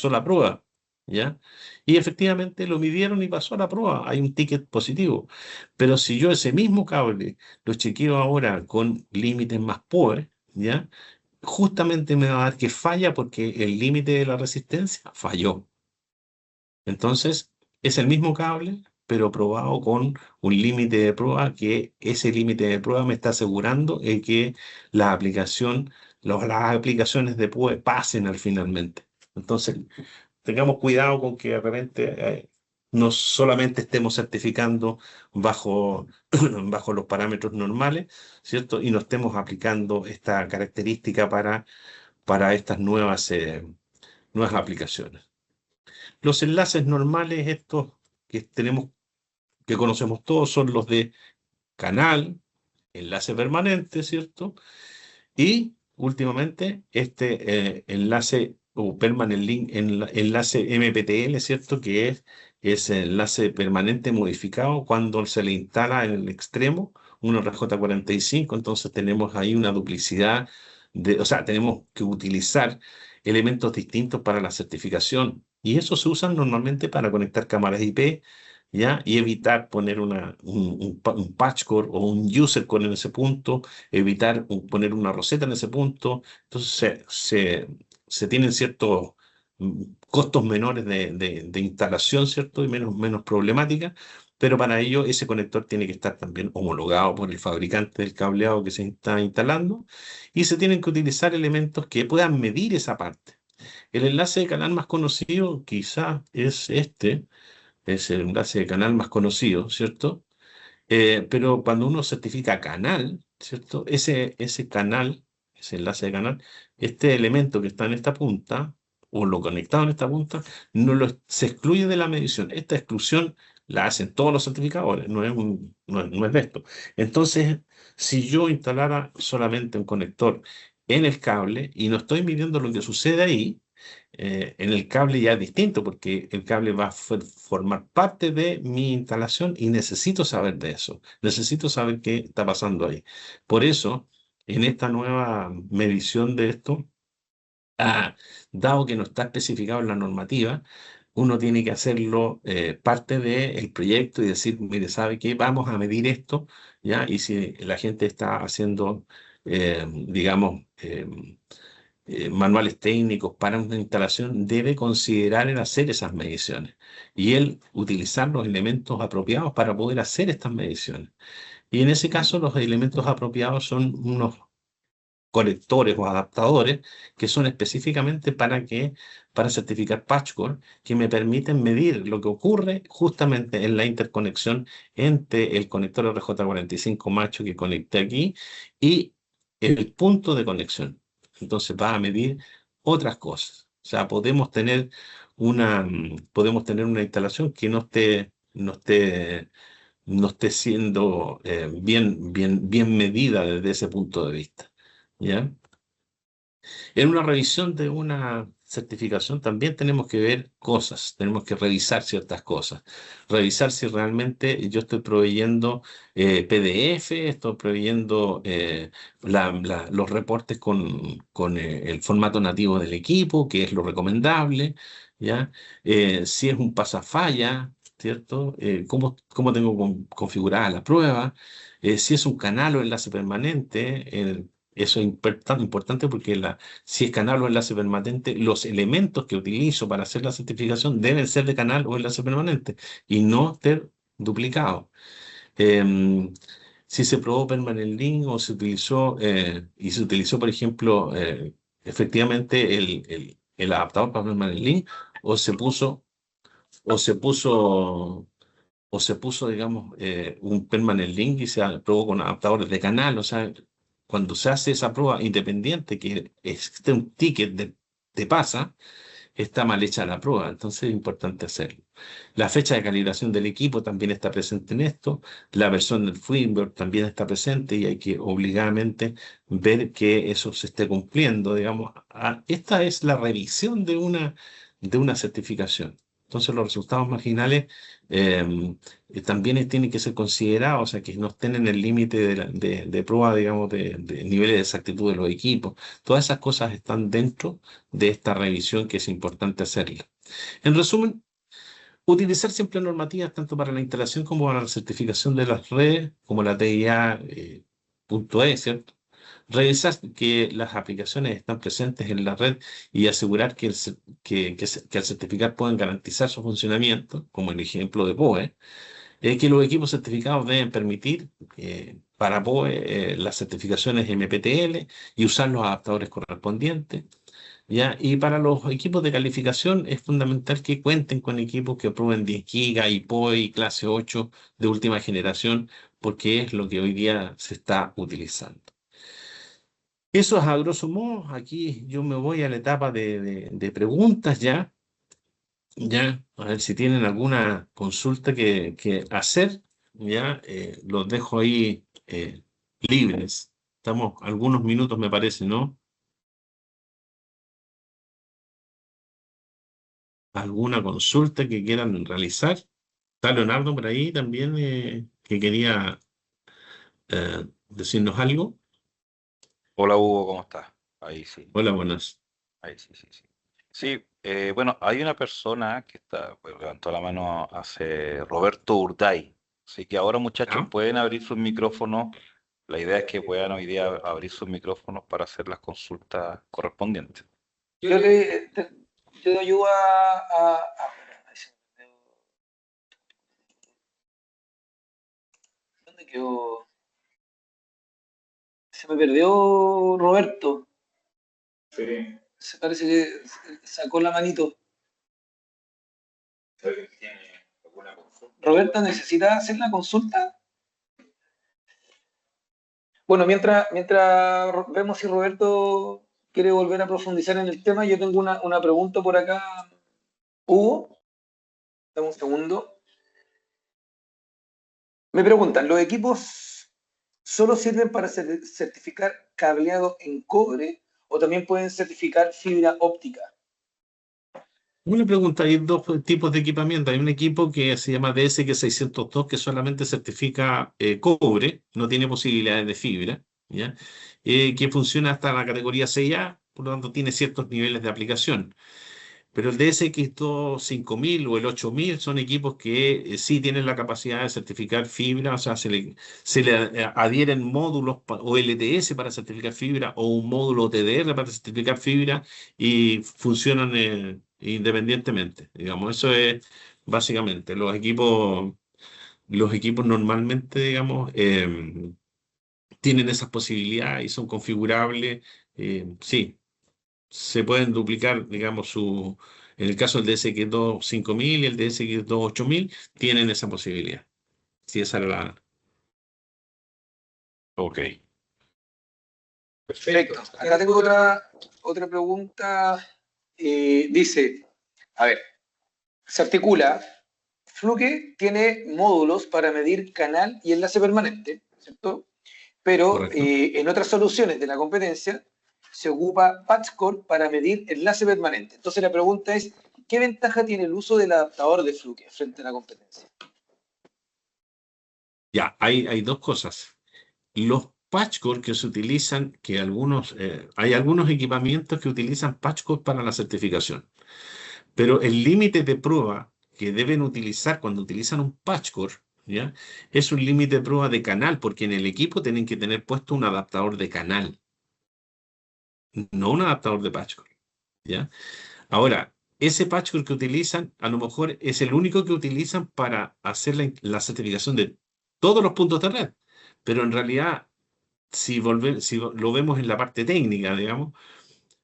la prueba. ¿ya? Y efectivamente lo midieron y pasó a la prueba, hay un ticket positivo. Pero si yo ese mismo cable lo chequeo ahora con límites más pobres, ¿ya? Justamente me va a dar que falla porque el límite de la resistencia falló. Entonces, es el mismo cable, pero probado con un límite de prueba que ese límite de prueba me está asegurando que la aplicación, las aplicaciones de PUE pasen al finalmente. Entonces, tengamos cuidado con que de repente no solamente estemos certificando bajo, bajo los parámetros normales, ¿cierto? Y no estemos aplicando esta característica para estas nuevas aplicaciones. Los enlaces normales, estos que tenemos, que conocemos todos, son los de canal, enlace permanente, ¿cierto? Y últimamente este enlace o permanent link, enlace MPTL, ¿cierto? Que es enlace permanente modificado cuando se le instala en el extremo un RJ45, entonces tenemos ahí una duplicidad o sea, tenemos que utilizar elementos distintos para la certificación y eso se usa normalmente para conectar cámaras IP, ¿ya? Y evitar poner un patch core o un user core en ese punto, evitar poner una roseta en ese punto. Entonces se tienen ciertos costos menores de instalación, ¿cierto? Y menos problemática, pero para ello ese conector tiene que estar también homologado por el fabricante del cableado que se está instalando y se tienen que utilizar elementos que puedan medir esa parte. El enlace de canal más conocido quizá es el enlace de canal más conocido, ¿cierto? Pero cuando uno certifica canal, ¿cierto? Ese canal, ese enlace de canal, este elemento que está en esta punta, o lo conectado en esta punta, se excluye de la medición. Esta exclusión la hacen todos los certificadores, no es de esto. Entonces, si yo instalara solamente un conector en el cable y no estoy midiendo lo que sucede ahí, en el cable ya es distinto porque el cable va a formar parte de mi instalación y necesito saber de eso, necesito saber qué está pasando ahí. Por eso, en esta nueva medición de esto, dado que no está especificado en la normativa, uno tiene que hacerlo parte del proyecto y decir, mire, ¿sabe qué? Vamos a medir esto, ¿ya? Y si la gente está haciendo, digamos, manuales técnicos para una instalación, debe considerar el hacer esas mediciones y el utilizar los elementos apropiados para poder hacer estas mediciones. Y en ese caso, los elementos apropiados son unos conectores o adaptadores que son específicamente para certificar patchcore, que me permiten medir lo que ocurre justamente en la interconexión entre el conector RJ45 macho que conecté aquí y el punto de conexión. Entonces va a medir otras cosas. O sea, podemos tener una instalación que no esté siendo bien medida desde ese punto de vista. ¿Ya? En una revisión de una certificación también tenemos que ver cosas, tenemos que revisar ciertas cosas, revisar si realmente yo estoy proveyendo PDF, estoy proveyendo los reportes con el formato nativo del equipo, que es lo recomendable, ¿ya? Si es un pasafalla, ¿cierto? ¿Cómo tengo configurada la prueba? Si es un canal o enlace permanente, eso es importante porque si es canal o enlace permanente, los elementos que utilizo para hacer la certificación deben ser de canal o enlace permanente y no ser duplicados. Em, si se probó permanent link o se utilizó, por ejemplo, efectivamente el adaptador para permanent link o se puso, o se puso digamos, un permanent link y se probó con adaptadores de canal. O sea, cuando se hace esa prueba independiente, que existe un ticket de pasa, está mal hecha la prueba. Entonces es importante hacerlo. La fecha de calibración del equipo también está presente en esto. La versión del firmware también está presente y hay que obligadamente ver que eso se esté cumpliendo. Digamos, esta es la revisión de una certificación. Entonces los resultados marginales también tienen que ser considerados, o sea, que no estén en el límite de prueba, digamos, de niveles de exactitud de los equipos. Todas esas cosas están dentro de esta revisión que es importante hacerla. En resumen, utilizar siempre normativas tanto para la instalación como para la certificación de las redes, como la TIA.E, ¿cierto? Revisar que las aplicaciones están presentes en la red y asegurar que al certificar puedan garantizar su funcionamiento, como el ejemplo de POE, que los equipos certificados deben permitir para POE las certificaciones MPTL y usar los adaptadores correspondientes. ¿Ya? Y para los equipos de calificación es fundamental que cuenten con equipos que aprueben 10 GB y POE y clase 8 de última generación, porque es lo que hoy día se está utilizando. Eso es a grosso modo. Aquí yo me voy a la etapa de preguntas ya. Ya, a ver si tienen alguna consulta que hacer. Ya, los dejo ahí libres. Estamos algunos minutos, me parece, ¿no? ¿Alguna consulta que quieran realizar? Está Leonardo por ahí también que quería decirnos algo. Hola Hugo, ¿cómo estás? Ahí sí, Hola, buenas. ahí sí, sí, sí. Sí, bueno, hay una persona que está, pues, levantó la mano hace Roberto Urday. Así que ahora muchachos ¿Ya? pueden abrir sus micrófonos. La idea es que puedan hoy día abrir sus micrófonos para hacer las consultas correspondientes. Yo te ayudo ay, ¿dónde quedó? Se me perdió Roberto. Sí. Se parece que sacó la manito. ¿Alguien tiene alguna consulta? Roberto, ¿necesita hacer la consulta? Bueno, mientras vemos si Roberto quiere volver a profundizar en el tema, yo tengo una pregunta por acá. Hugo, dame un segundo. Me preguntan, ¿los equipos solo sirven para certificar cableado en cobre o también pueden certificar fibra óptica? Una pregunta, hay dos tipos de equipamiento. Hay un equipo que se llama DSG602 que solamente certifica cobre, no tiene posibilidades de fibra, ¿ya? Que funciona hasta la categoría 6A, por lo tanto tiene ciertos niveles de aplicación. Pero el DSX2 5000 o el 8000 son equipos que sí tienen la capacidad de certificar fibra, o sea, se le adhieren módulos o LTS para certificar fibra o un módulo TDR para certificar fibra y funcionan independientemente. Digamos, eso es básicamente. Los equipos normalmente, digamos, tienen esas posibilidades y son configurables. Sí, se pueden duplicar, digamos, en el caso del DSX2 5000 y el DSX2 8000, tienen esa posibilidad. Sí, esa era la... Ok. Perfecto. Acá tengo otra pregunta. Dice, a ver, se articula, Fluke tiene módulos para medir canal y enlace permanente, ¿cierto? Pero Correcto. en otras soluciones de la competencia se ocupa PatchCore para medir enlace permanente. Entonces la pregunta es, ¿qué ventaja tiene el uso del adaptador de Fluke frente a la competencia? Ya, hay dos cosas. Los patchcore que se utilizan, hay algunos equipamientos que utilizan patchcore para la certificación, pero el límite de prueba que deben utilizar cuando utilizan un patchcore, ¿ya? Es un límite de prueba de canal, porque en el equipo tienen que tener puesto un adaptador de canal, no un adaptador de patchcore, ¿ya? Ahora, ese patchwork que utilizan, a lo mejor es el único que utilizan para hacer la certificación de todos los puntos de red. Pero en realidad, si lo vemos en la parte técnica, digamos,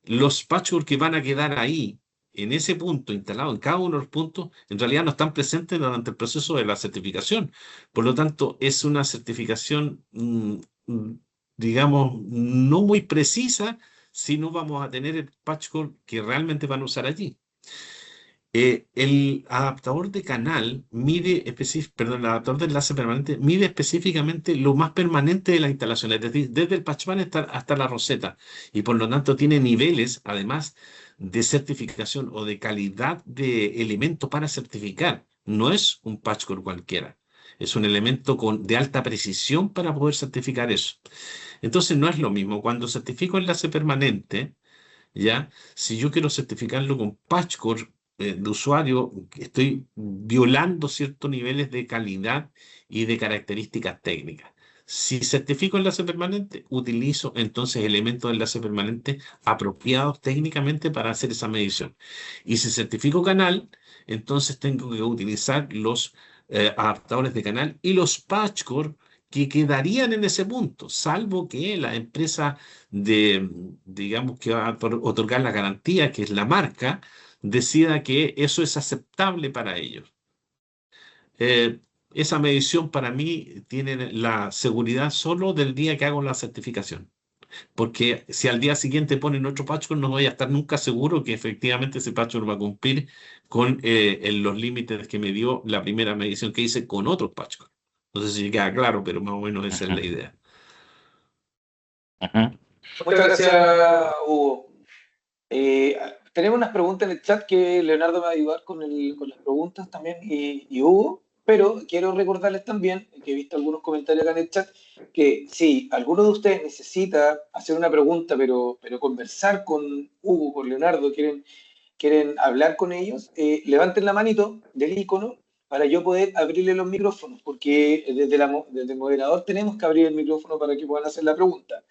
los patchwork que van a quedar ahí, en ese punto, instalado en cada uno de los puntos, en realidad no están presentes durante el proceso de la certificación. Por lo tanto, es una certificación, digamos, no muy precisa si no vamos a tener el patchwork que realmente van a usar allí. El adaptador de canal el adaptador de enlace permanente mide específicamente lo más permanente de la instalación, es decir, desde el patchpan hasta la roseta, y por lo tanto tiene niveles, además, de certificación o de calidad de elemento para certificar. No es un patchcore cualquiera, es un elemento de alta precisión para poder certificar eso. Entonces no es lo mismo. Cuando certifico enlace permanente, ¿ya? Si yo quiero certificarlo con patchcore, de usuario, estoy violando ciertos niveles de calidad y de características técnicas. Si certifico enlace permanente, utilizo entonces elementos de enlace permanente apropiados técnicamente para hacer esa medición. Y si certifico canal, entonces tengo que utilizar los adaptadores de canal y los patch core que quedarían en ese punto, salvo que la empresa digamos, que va a otorgar la garantía, que es la marca, decida que eso es aceptable para ellos. Eh, Esa medición para mí tiene la seguridad solo del día que hago la certificación. Porque si al día siguiente ponen otro patchwork, no voy a estar nunca seguro que efectivamente ese patchwork va a cumplir con los límites que me dio la primera medición que hice con otros patchwork. No sé si queda claro, pero más o menos esa es la Ujú, idea. ujú. Muchas gracias, Hugo. Tenemos unas preguntas en el chat que Leonardo me va a ayudar con las preguntas también y Hugo, pero quiero recordarles también, que he visto algunos comentarios acá en el chat, que si alguno de ustedes necesita hacer una pregunta, pero conversar con Hugo, con Leonardo, quieren hablar con ellos, levanten la manito del icono para yo poder abrirle los micrófonos, porque desde el moderador tenemos que abrir el micrófono para que puedan hacer la pregunta.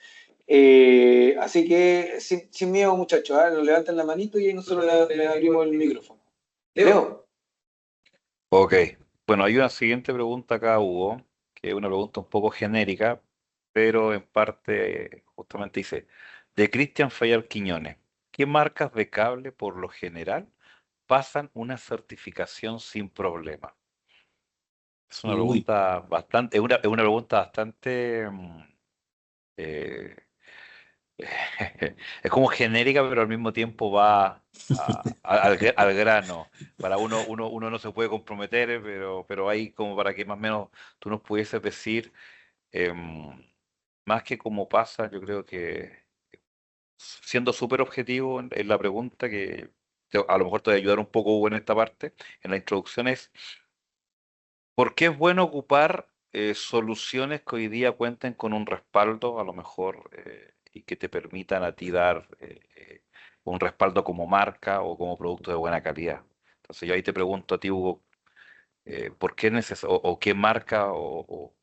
Así que sin miedo, muchachos, nos levanten la manito y ahí nosotros le abrimos el micrófono. Leo. Ok, bueno, hay una siguiente pregunta acá, Hugo, que es una pregunta un poco genérica, pero en parte justamente dice, de Cristian Fayal Quiñones, ¿qué marcas de cable por lo general pasan una certificación sin problema? Es una Uy, pregunta bastante, es una pregunta bastante, eh, es como genérica, pero al mismo tiempo va al grano. Para uno no se puede comprometer, pero hay como para que más o menos tú nos pudieses decir, em, más que como pasa, yo creo que siendo súper objetivo en la pregunta, que a lo mejor te va a ayudar un poco Hugo, en esta parte, en la introducción es, ¿por qué es bueno ocupar soluciones que hoy día cuenten con un respaldo, a lo mejor, y que te permitan a ti dar un respaldo como marca o como producto de buena calidad? Entonces yo ahí te pregunto a ti, Hugo, ¿por qué o qué marca o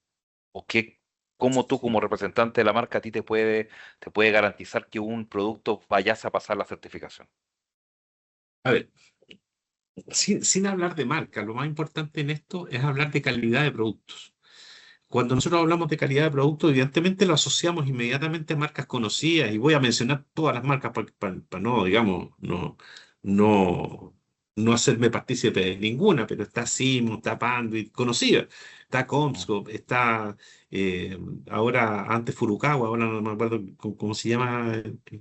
qué, cómo tú como representante de la marca a ti te puede garantizar que un producto vayas a pasar la certificación? a ver, sin hablar de marca, lo más importante en esto es hablar de calidad de productos. Cuando nosotros hablamos de calidad de producto, evidentemente lo asociamos inmediatamente a marcas conocidas, y voy a mencionar todas las marcas para no, digamos, no, no hacerme partícipe de ninguna, pero está Simo, está Panduit, conocida, está Mm, Comscope, está eh, ahora antes Furukawa, ahora no me acuerdo cómo se llama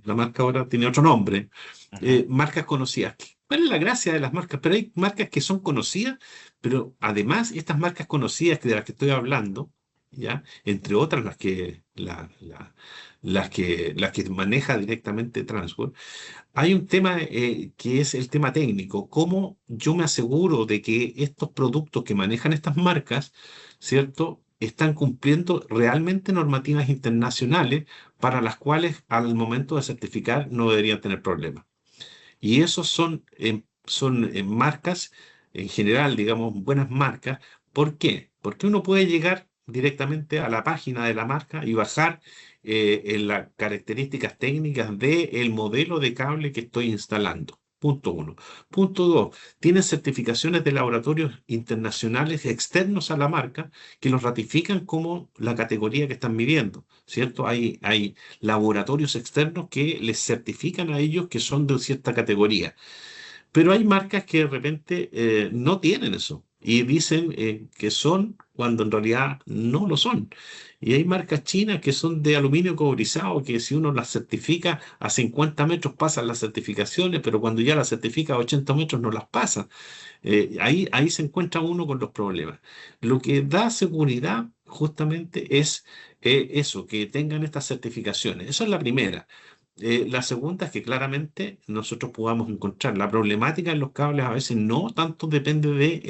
la marca ahora, tiene otro nombre. ujú, Marcas conocidas. ¿Cuál es la gracia de las marcas? Pero hay marcas que son conocidas, pero además estas marcas conocidas de las que estoy hablando, ¿ya? Entre otras las que maneja directamente Transworld, hay un tema que es el tema técnico. ¿Cómo yo me aseguro de que estos productos que manejan estas marcas, ¿cierto? Están cumpliendo realmente normativas internacionales para las cuales al momento de certificar no deberían tener problemas? Y esos son marcas, en general, digamos, buenas marcas. ¿Por qué? Porque uno puede llegar directamente a la página de la marca y bajar en las características técnicas del modelo de cable que estoy instalando. Punto uno. Punto dos, tienen certificaciones de laboratorios internacionales externos a la marca que los ratifican como la categoría que están midiendo, ¿cierto? Hay laboratorios externos que les certifican a ellos que son de cierta categoría. Pero hay marcas que de repente no tienen eso y dicen que son cuando en realidad no lo son. Y hay marcas chinas que son de aluminio cobolizado, que si uno las certifica a 50 metros pasan las certificaciones, pero cuando ya las certifica a 80 metros no las pasa. Ahí se encuentra uno con los problemas. Lo que da seguridad justamente es eso, que tengan estas certificaciones. Esa es la primera. La segunda es que claramente nosotros podamos encontrar la problemática en los cables, a veces no tanto depende de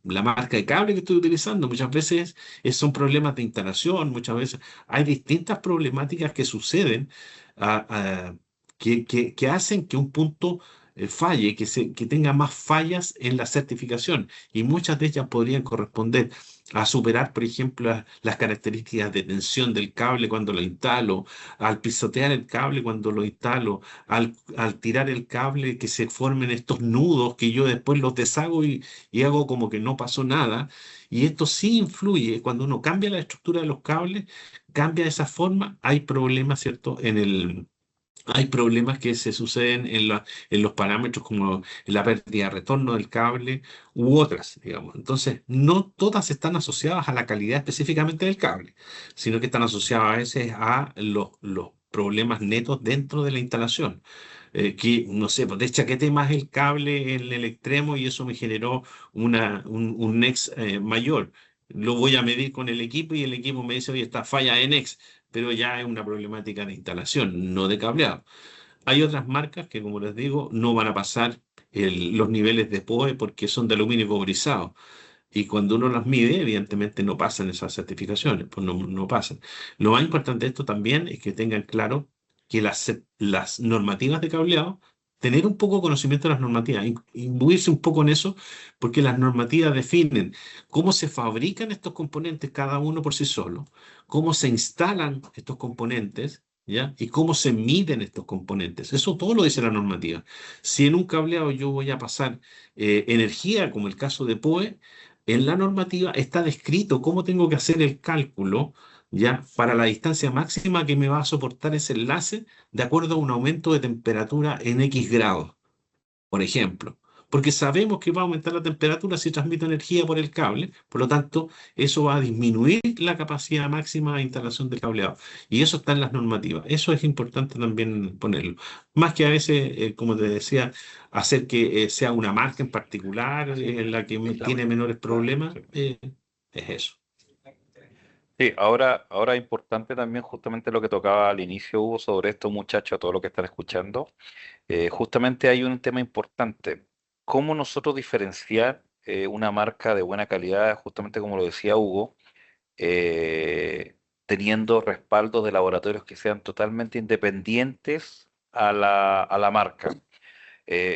la marca de cable que estoy utilizando, muchas veces son problemas de instalación, muchas veces hay distintas problemáticas que suceden, ah, ah, que hacen que un punto falle, que tenga más fallas en la certificación. Y muchas de ellas podrían corresponder a superar, por ejemplo, las características de tensión del cable cuando lo instalo, al pisotear el cable cuando lo instalo, al tirar el cable, que se formen estos nudos que yo después los deshago y hago como que no pasó nada. Y esto sí influye, cuando uno cambia la estructura de los cables, cambia de esa forma, hay problemas, ¿cierto? Hay problemas que se suceden en los parámetros como la pérdida de retorno del cable u otras, digamos. Entonces, no todas están asociadas a la calidad específicamente del cable, sino que están asociadas a veces a los problemas netos dentro de la instalación. Que, no sé, pues deschaqueté más el cable en el extremo y eso me generó un NEX mayor. Lo voy a medir con el equipo y el equipo me dice, oye, está falla en NEX, pero ya es una problemática de instalación, no de cableado. Hay otras marcas que, como les digo, no van a pasar los niveles de POE porque son de aluminio cobrizado. Y cuando uno las mide, evidentemente no pasan esas certificaciones, pues no pasan. Lo más importante de esto también es que tengan claro que las normativas de cableado, tener un poco de conocimiento de las normativas, imbuirse un poco en eso, porque las normativas definen cómo se fabrican estos componentes cada uno por sí solo, cómo se instalan estos componentes, ¿ya? Y cómo se miden estos componentes. Eso todo lo dice la normativa. Si en un cableado yo voy a pasar energía, como el caso de POE, en la normativa está descrito cómo tengo que hacer el cálculo, ¿ya? Para la distancia máxima que me va a soportar ese enlace de acuerdo a un aumento de temperatura en X grados, por ejemplo. Porque sabemos que va a aumentar la temperatura si transmito energía por el cable, por lo tanto, eso va a disminuir la capacidad máxima de instalación del cableado. Y eso está en las normativas. Eso es importante también ponerlo. Más que a veces, como te decía, hacer que sea una marca en particular en la que tiene menores problemas, es eso. Sí, ahora es importante también justamente lo que tocaba al inicio, Hugo, sobre esto, muchachos, todo lo que están escuchando. Justamente hay un tema importante. ¿Cómo nosotros diferenciar una marca de buena calidad, justamente como lo decía Hugo, teniendo respaldos de laboratorios que sean totalmente independientes a la marca?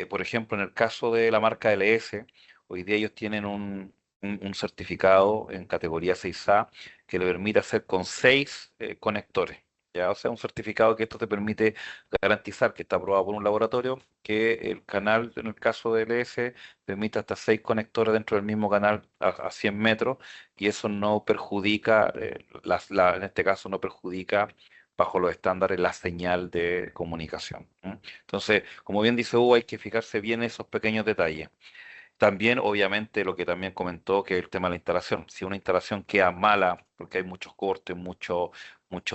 Por ejemplo, en el caso de la marca LS, hoy día ellos tienen un certificado en categoría 6A que le permite hacer con 6 conectores. ¿Ya? O sea, un certificado que esto te permite garantizar que está aprobado por un laboratorio, que el canal, en el caso de LS, permite hasta 6 conectores dentro del mismo canal a 100 metros, y eso no perjudica, en este caso no perjudica bajo los estándares la señal de comunicación. ¿M? Entonces, como bien dice Hugo, hay que fijarse bien en esos pequeños detalles. También, obviamente, lo que también comentó, que es el tema de la instalación. Si una instalación queda mala, porque hay muchos cortes, mucho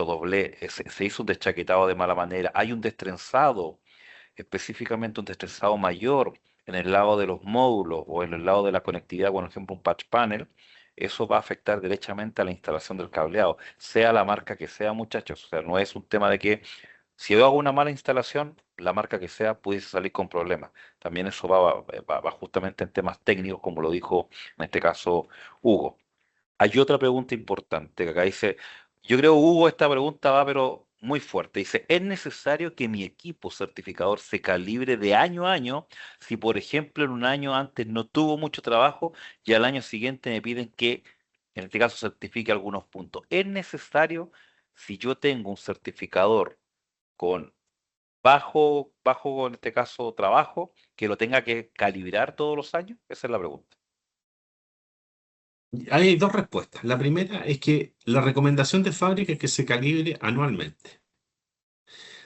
doble, se hizo un deschaquetado de mala manera, hay un destrenzado, específicamente un destrenzado mayor en el lado de los módulos o en el lado de la conectividad, por ejemplo, un patch panel, eso va a afectar derechamente a la instalación del cableado, sea la marca que sea, muchachos. O sea, no es un tema de que si yo hago una mala instalación, la marca que sea pudiese salir con problemas. También eso va justamente en temas técnicos, como lo dijo en este caso Hugo. Hay otra pregunta importante que acá dice, yo creo, Hugo, esta pregunta va pero muy fuerte. Dice, ¿es necesario que mi equipo certificador se calibre de año a año si, por ejemplo, en un año antes no tuvo mucho trabajo y al año siguiente me piden que, en este caso, certifique algunos puntos? ¿Es necesario, si yo tengo un certificador con bajo, en este caso, trabajo, que lo tenga que calibrar todos los años? Esa es la pregunta. Hay dos respuestas. La primera es que la recomendación de fábrica es que se calibre anualmente.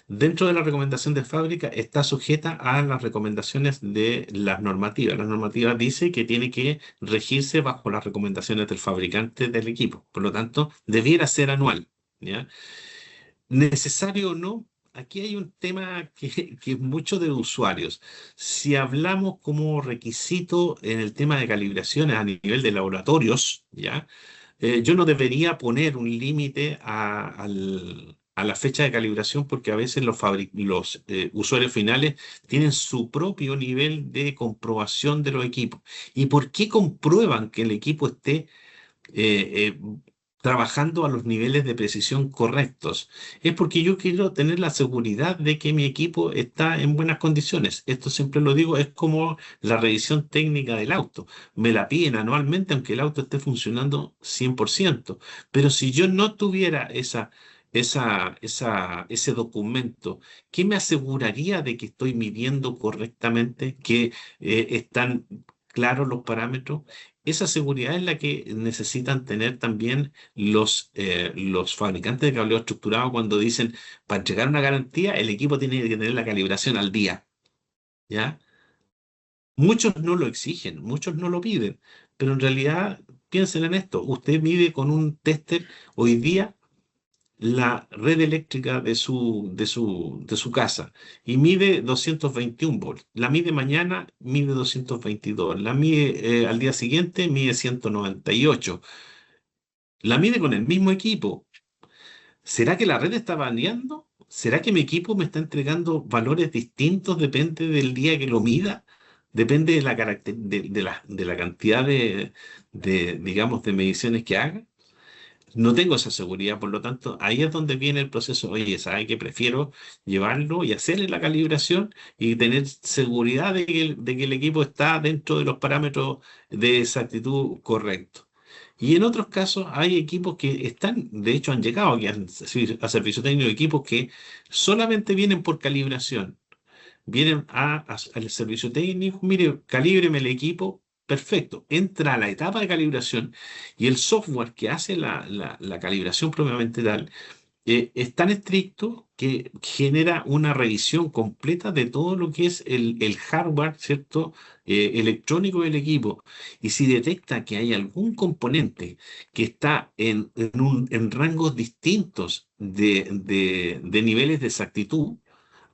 Dentro de la recomendación de fábrica está sujeta a las recomendaciones de las normativas. Las normativas dice que tiene que regirse bajo las recomendaciones del fabricante del equipo. Por lo tanto, debiera ser anual, ¿ya? Necesario o no, aquí hay un tema que es mucho de usuarios. Si hablamos como requisito en el tema de calibraciones a nivel de laboratorios, ¿ya? Yo no debería poner un límite a la fecha de calibración porque a veces los usuarios finales tienen su propio nivel de comprobación de los equipos. ¿Y por qué comprueban que el equipo esté eh, trabajando a los niveles de precisión correctos. Es porque yo quiero tener la seguridad de que mi equipo está en buenas condiciones. Esto siempre lo digo, es como la revisión técnica del auto. Me la piden anualmente aunque el auto esté funcionando 100%. Pero si yo no tuviera ese documento, ¿qué me aseguraría de que estoy midiendo correctamente, que están claros los parámetros? Esa seguridad es la que necesitan tener también los fabricantes de cableado estructurado cuando dicen, para entregar una garantía, el equipo tiene que tener la calibración al día, ¿ya? Muchos no lo exigen, muchos no lo piden, pero en realidad piensen en esto, usted mide con un tester hoy día la red eléctrica de su casa y mide 221 volts. La mide mañana, mide 222. La mide al día siguiente, mide 198. La mide con el mismo equipo. ¿Será que la red está variando? ¿Será que mi equipo me está entregando valores distintos? Depende del día que lo mida. Depende de la cantidad digamos, de mediciones que haga. No tengo esa seguridad, por lo tanto, ahí es donde viene el proceso. Oye, ¿sabe qué? Prefiero llevarlo y hacerle la calibración y tener seguridad de que el equipo está dentro de los parámetros de exactitud correctos. Y en otros casos hay equipos que están, de hecho han llegado aquí a servicio técnico, equipos que solamente vienen por calibración. Vienen al servicio técnico, mire, calíbreme el equipo, perfecto. Entra a la etapa de calibración y el software que hace la calibración propiamente tal es tan estricto que genera una revisión completa de todo lo que es el hardware, ¿cierto? Electrónico del equipo. Y si detecta que hay algún componente que está en rangos distintos de niveles de exactitud,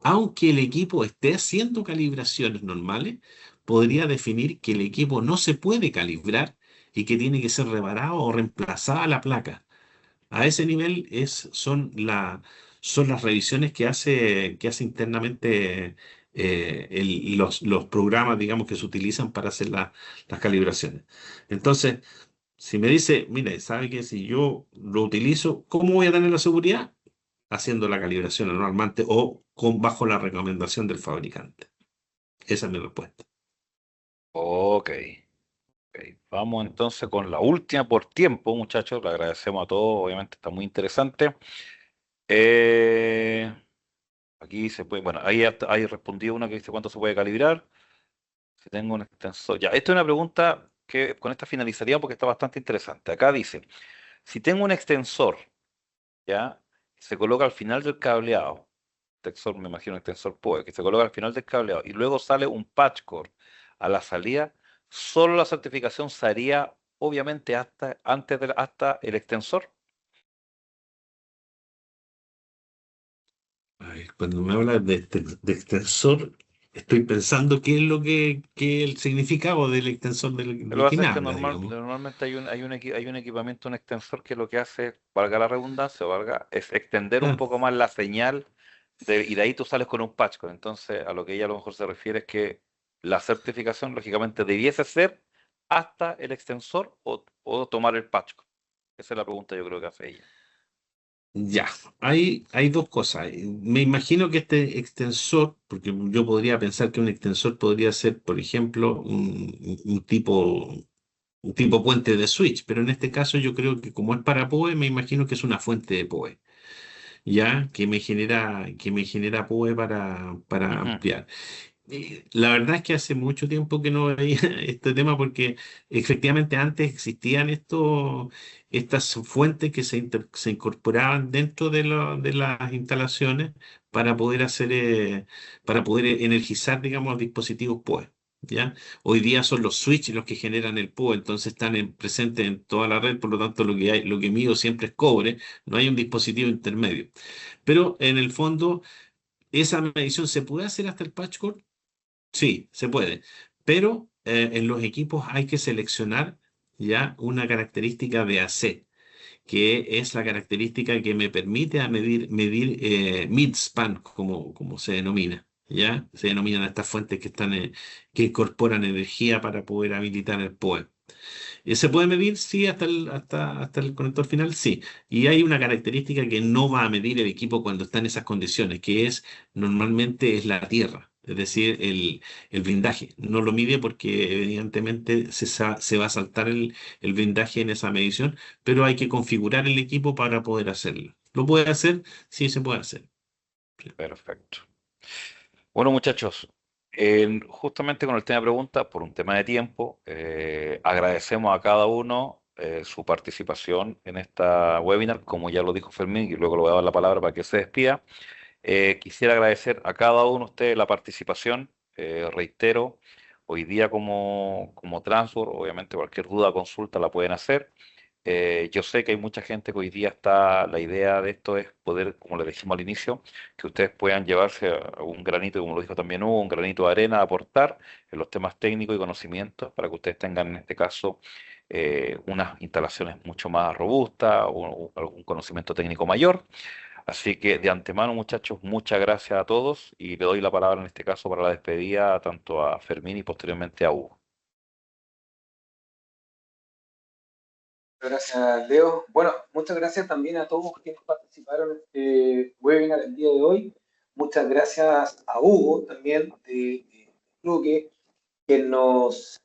aunque el equipo esté haciendo calibraciones normales, podría definir que el equipo no se puede calibrar y que tiene que ser reparado o reemplazada la placa. A ese nivel son las revisiones que hace internamente los programas, digamos, que se utilizan para hacer las calibraciones. Entonces, si me dice, mire, ¿sabe que si yo lo utilizo, cómo voy a tener la seguridad? Haciendo la calibración anualmente o bajo la recomendación del fabricante. Esa es mi respuesta. Ok. Ok. Vamos entonces con la última por tiempo, muchachos. Le agradecemos a todos, obviamente está muy interesante. Eh, Aquí se puede, bueno, ahí respondió una que dice cuánto se puede calibrar. Si tengo un extensor. Ya, esta es una pregunta que con esta finalizaría porque está bastante interesante. Acá dice, si tengo un extensor, ya, se coloca al final del cableado, extensor, me imagino un extensor POE, que se coloca al final del cableado y luego sale un patch cord a la salida, solo la certificación se haría obviamente hasta el extensor. Ay, cuando me habla de extensor, estoy pensando qué es qué es el significado del extensor Lo que de qué pasa me es que habla, digamos. normalmente hay un equipamiento, un extensor que lo que hace, valga la redundancia, es extender un Ah, poco más la señal y de ahí tú sales con un patch cord. Entonces, a lo que ella a lo mejor se refiere es que la certificación, lógicamente, debiese ser hasta el extensor o tomar el patch cord. Esa es la pregunta yo creo que hace ella. ya, hay dos cosas. Me imagino que este extensor, porque yo podría pensar que un extensor podría ser, por ejemplo, un tipo puente de switch, pero en este caso yo creo que como es para PoE, me imagino que es una fuente de PoE, ya que me genera PoE para Ujú. ampliar. La verdad es que hace mucho tiempo que no veía este tema porque efectivamente antes existían estas fuentes que se incorporaban dentro de las instalaciones para poder energizar, digamos, dispositivos PoE. ¿Ya? Hoy día son los switches los que generan el PoE, entonces están presentes en toda la red, por lo tanto lo que mido siempre es cobre, no hay un dispositivo intermedio. Pero en el fondo, esa medición se puede hacer hasta el patch cord. Sí, se puede, pero en los equipos hay que seleccionar ya una característica de AC, que es la característica que me permite medir mid-span, como se denomina. ¿Ya? Se denominan estas fuentes que incorporan energía para poder habilitar el PoE. ¿Se puede medir? Sí, hasta el conector final, sí. Y hay una característica que no va a medir el equipo cuando está en esas condiciones, que es normalmente es la tierra, es decir, el blindaje. No lo mide porque evidentemente se va a saltar el blindaje en esa medición, pero hay que configurar el equipo para poder hacerlo. ¿Lo puede hacer? Sí, se puede hacer. Perfecto. Bueno, muchachos, justamente con el tema de preguntas, por un tema de tiempo, agradecemos a cada uno su participación en esta webinar, como ya lo dijo Fermín, y luego le voy a dar la palabra para que se despida. Quisiera agradecer a cada uno de ustedes la participación. Reitero, hoy día como Transworld, obviamente cualquier duda o consulta la pueden hacer. Yo sé que hay mucha gente que hoy día está, la idea de esto es poder, como les dijimos al inicio, que ustedes puedan llevarse a un granito, como lo dijo también Hugo, un granito de arena a aportar en los temas técnicos y conocimientos para que ustedes tengan en este caso unas instalaciones mucho más robustas o algún conocimiento técnico mayor. Así que de antemano, muchachos, muchas gracias a todos y le doy la palabra en este caso para la despedida tanto a Fermín y posteriormente a Hugo. Gracias, Leo. Bueno, muchas gracias también a todos quienes participaron en este webinar el día de hoy. Muchas gracias a Hugo también de Fluke, que nos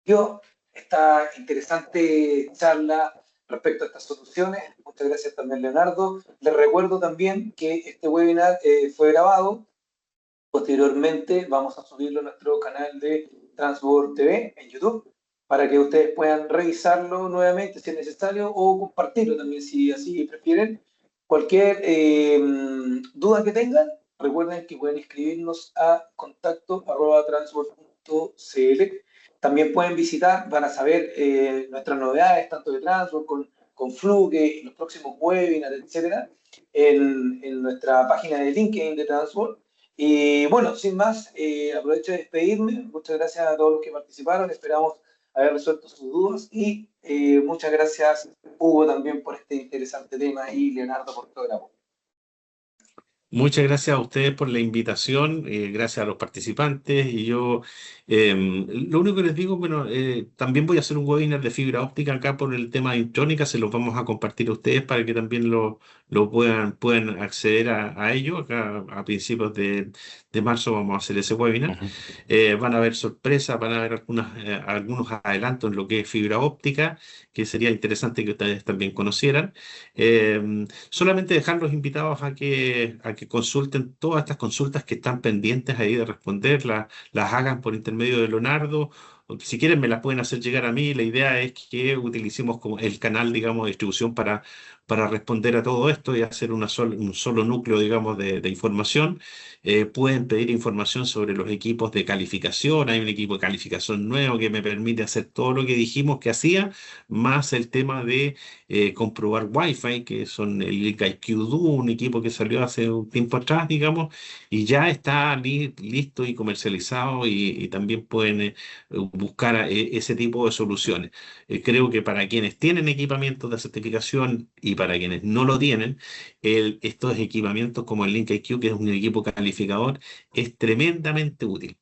dio esta interesante charla respecto a estas soluciones. Muchas gracias también, Leonardo. Les recuerdo también que este webinar fue grabado. Posteriormente vamos a subirlo a nuestro canal de Transworld TV en YouTube para que ustedes puedan revisarlo nuevamente si es necesario o compartirlo también si así prefieren. Cualquier duda que tengan, recuerden que pueden escribirnos a contacto@transworld.cl. También pueden visitar, van a saber nuestras novedades, tanto de Transworld con Fluke, los próximos webinars, etcétera, en nuestra página de LinkedIn de Transworld. Y bueno, sin más, aprovecho de despedirme. Muchas gracias a todos los que participaron. Esperamos haber resuelto sus dudas. Y muchas gracias, Hugo, también por este interesante tema y Leonardo por todo el apoyo. Muchas gracias a ustedes por la invitación, gracias a los participantes y yo lo único que les digo, bueno, también voy a hacer un webinar de fibra óptica acá por el tema de Intrónica, se los vamos a compartir a ustedes para que también lo puedan acceder a ello. Acá a principios de marzo vamos a hacer ese webinar. Ujú. Van a haber sorpresas, van a haber algunos adelantos en lo que es fibra óptica, que sería interesante que ustedes también conocieran. Solamente dejarlos invitados a que consulten todas estas consultas que están pendientes ahí de responder, las hagan por intermedio de Leonardo. O si quieren me las pueden hacer llegar a mí. La idea es que utilicemos como el canal, digamos, de distribución para responder a todo esto y hacer un solo núcleo, digamos, de información. Pueden pedir información sobre los equipos de calificación. Hay un equipo de calificación nuevo que me permite hacer todo lo que dijimos que hacía, más el tema de comprobar Wi-Fi, que son el IQ Duo, un equipo que salió hace un tiempo atrás, digamos, y ya está listo y comercializado y también pueden buscar ese tipo de soluciones. Creo que para quienes tienen equipamientos de certificación y para quienes no lo tienen, estos equipamientos como el Link IQ, que es un equipo calificador, es tremendamente útil.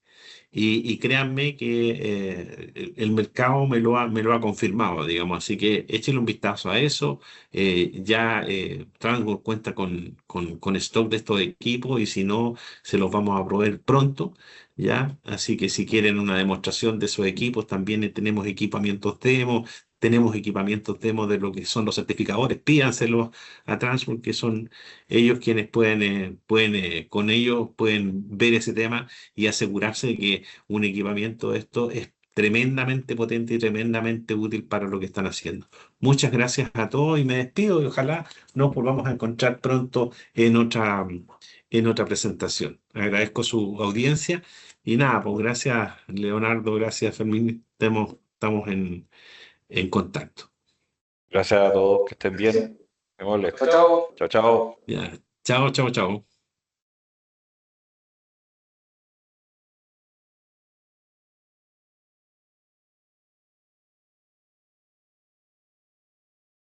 Y créanme que el mercado me lo ha confirmado, digamos. Así que échenle un vistazo a eso. Ya Transworld cuenta con stock de estos equipos y si no, se los vamos a proveer pronto, ¿ya? Así que si quieren una demostración de esos equipos, también tenemos equipamientos demo. Tenemos equipamientos demo de lo que son los certificadores. Pídanselos a Transworld, que son ellos quienes con ellos pueden ver ese tema y asegurarse de que un equipamiento de esto es tremendamente potente y tremendamente útil para lo que están haciendo. Muchas gracias a todos y me despido y ojalá nos volvamos a encontrar pronto en otra presentación. Agradezco su audiencia y nada, pues gracias Leonardo, gracias Fermín, estamos en contacto. Gracias a todos, que estén bien. Me Chao, chao. Chao, chao. Ya. Chao, chao, chao.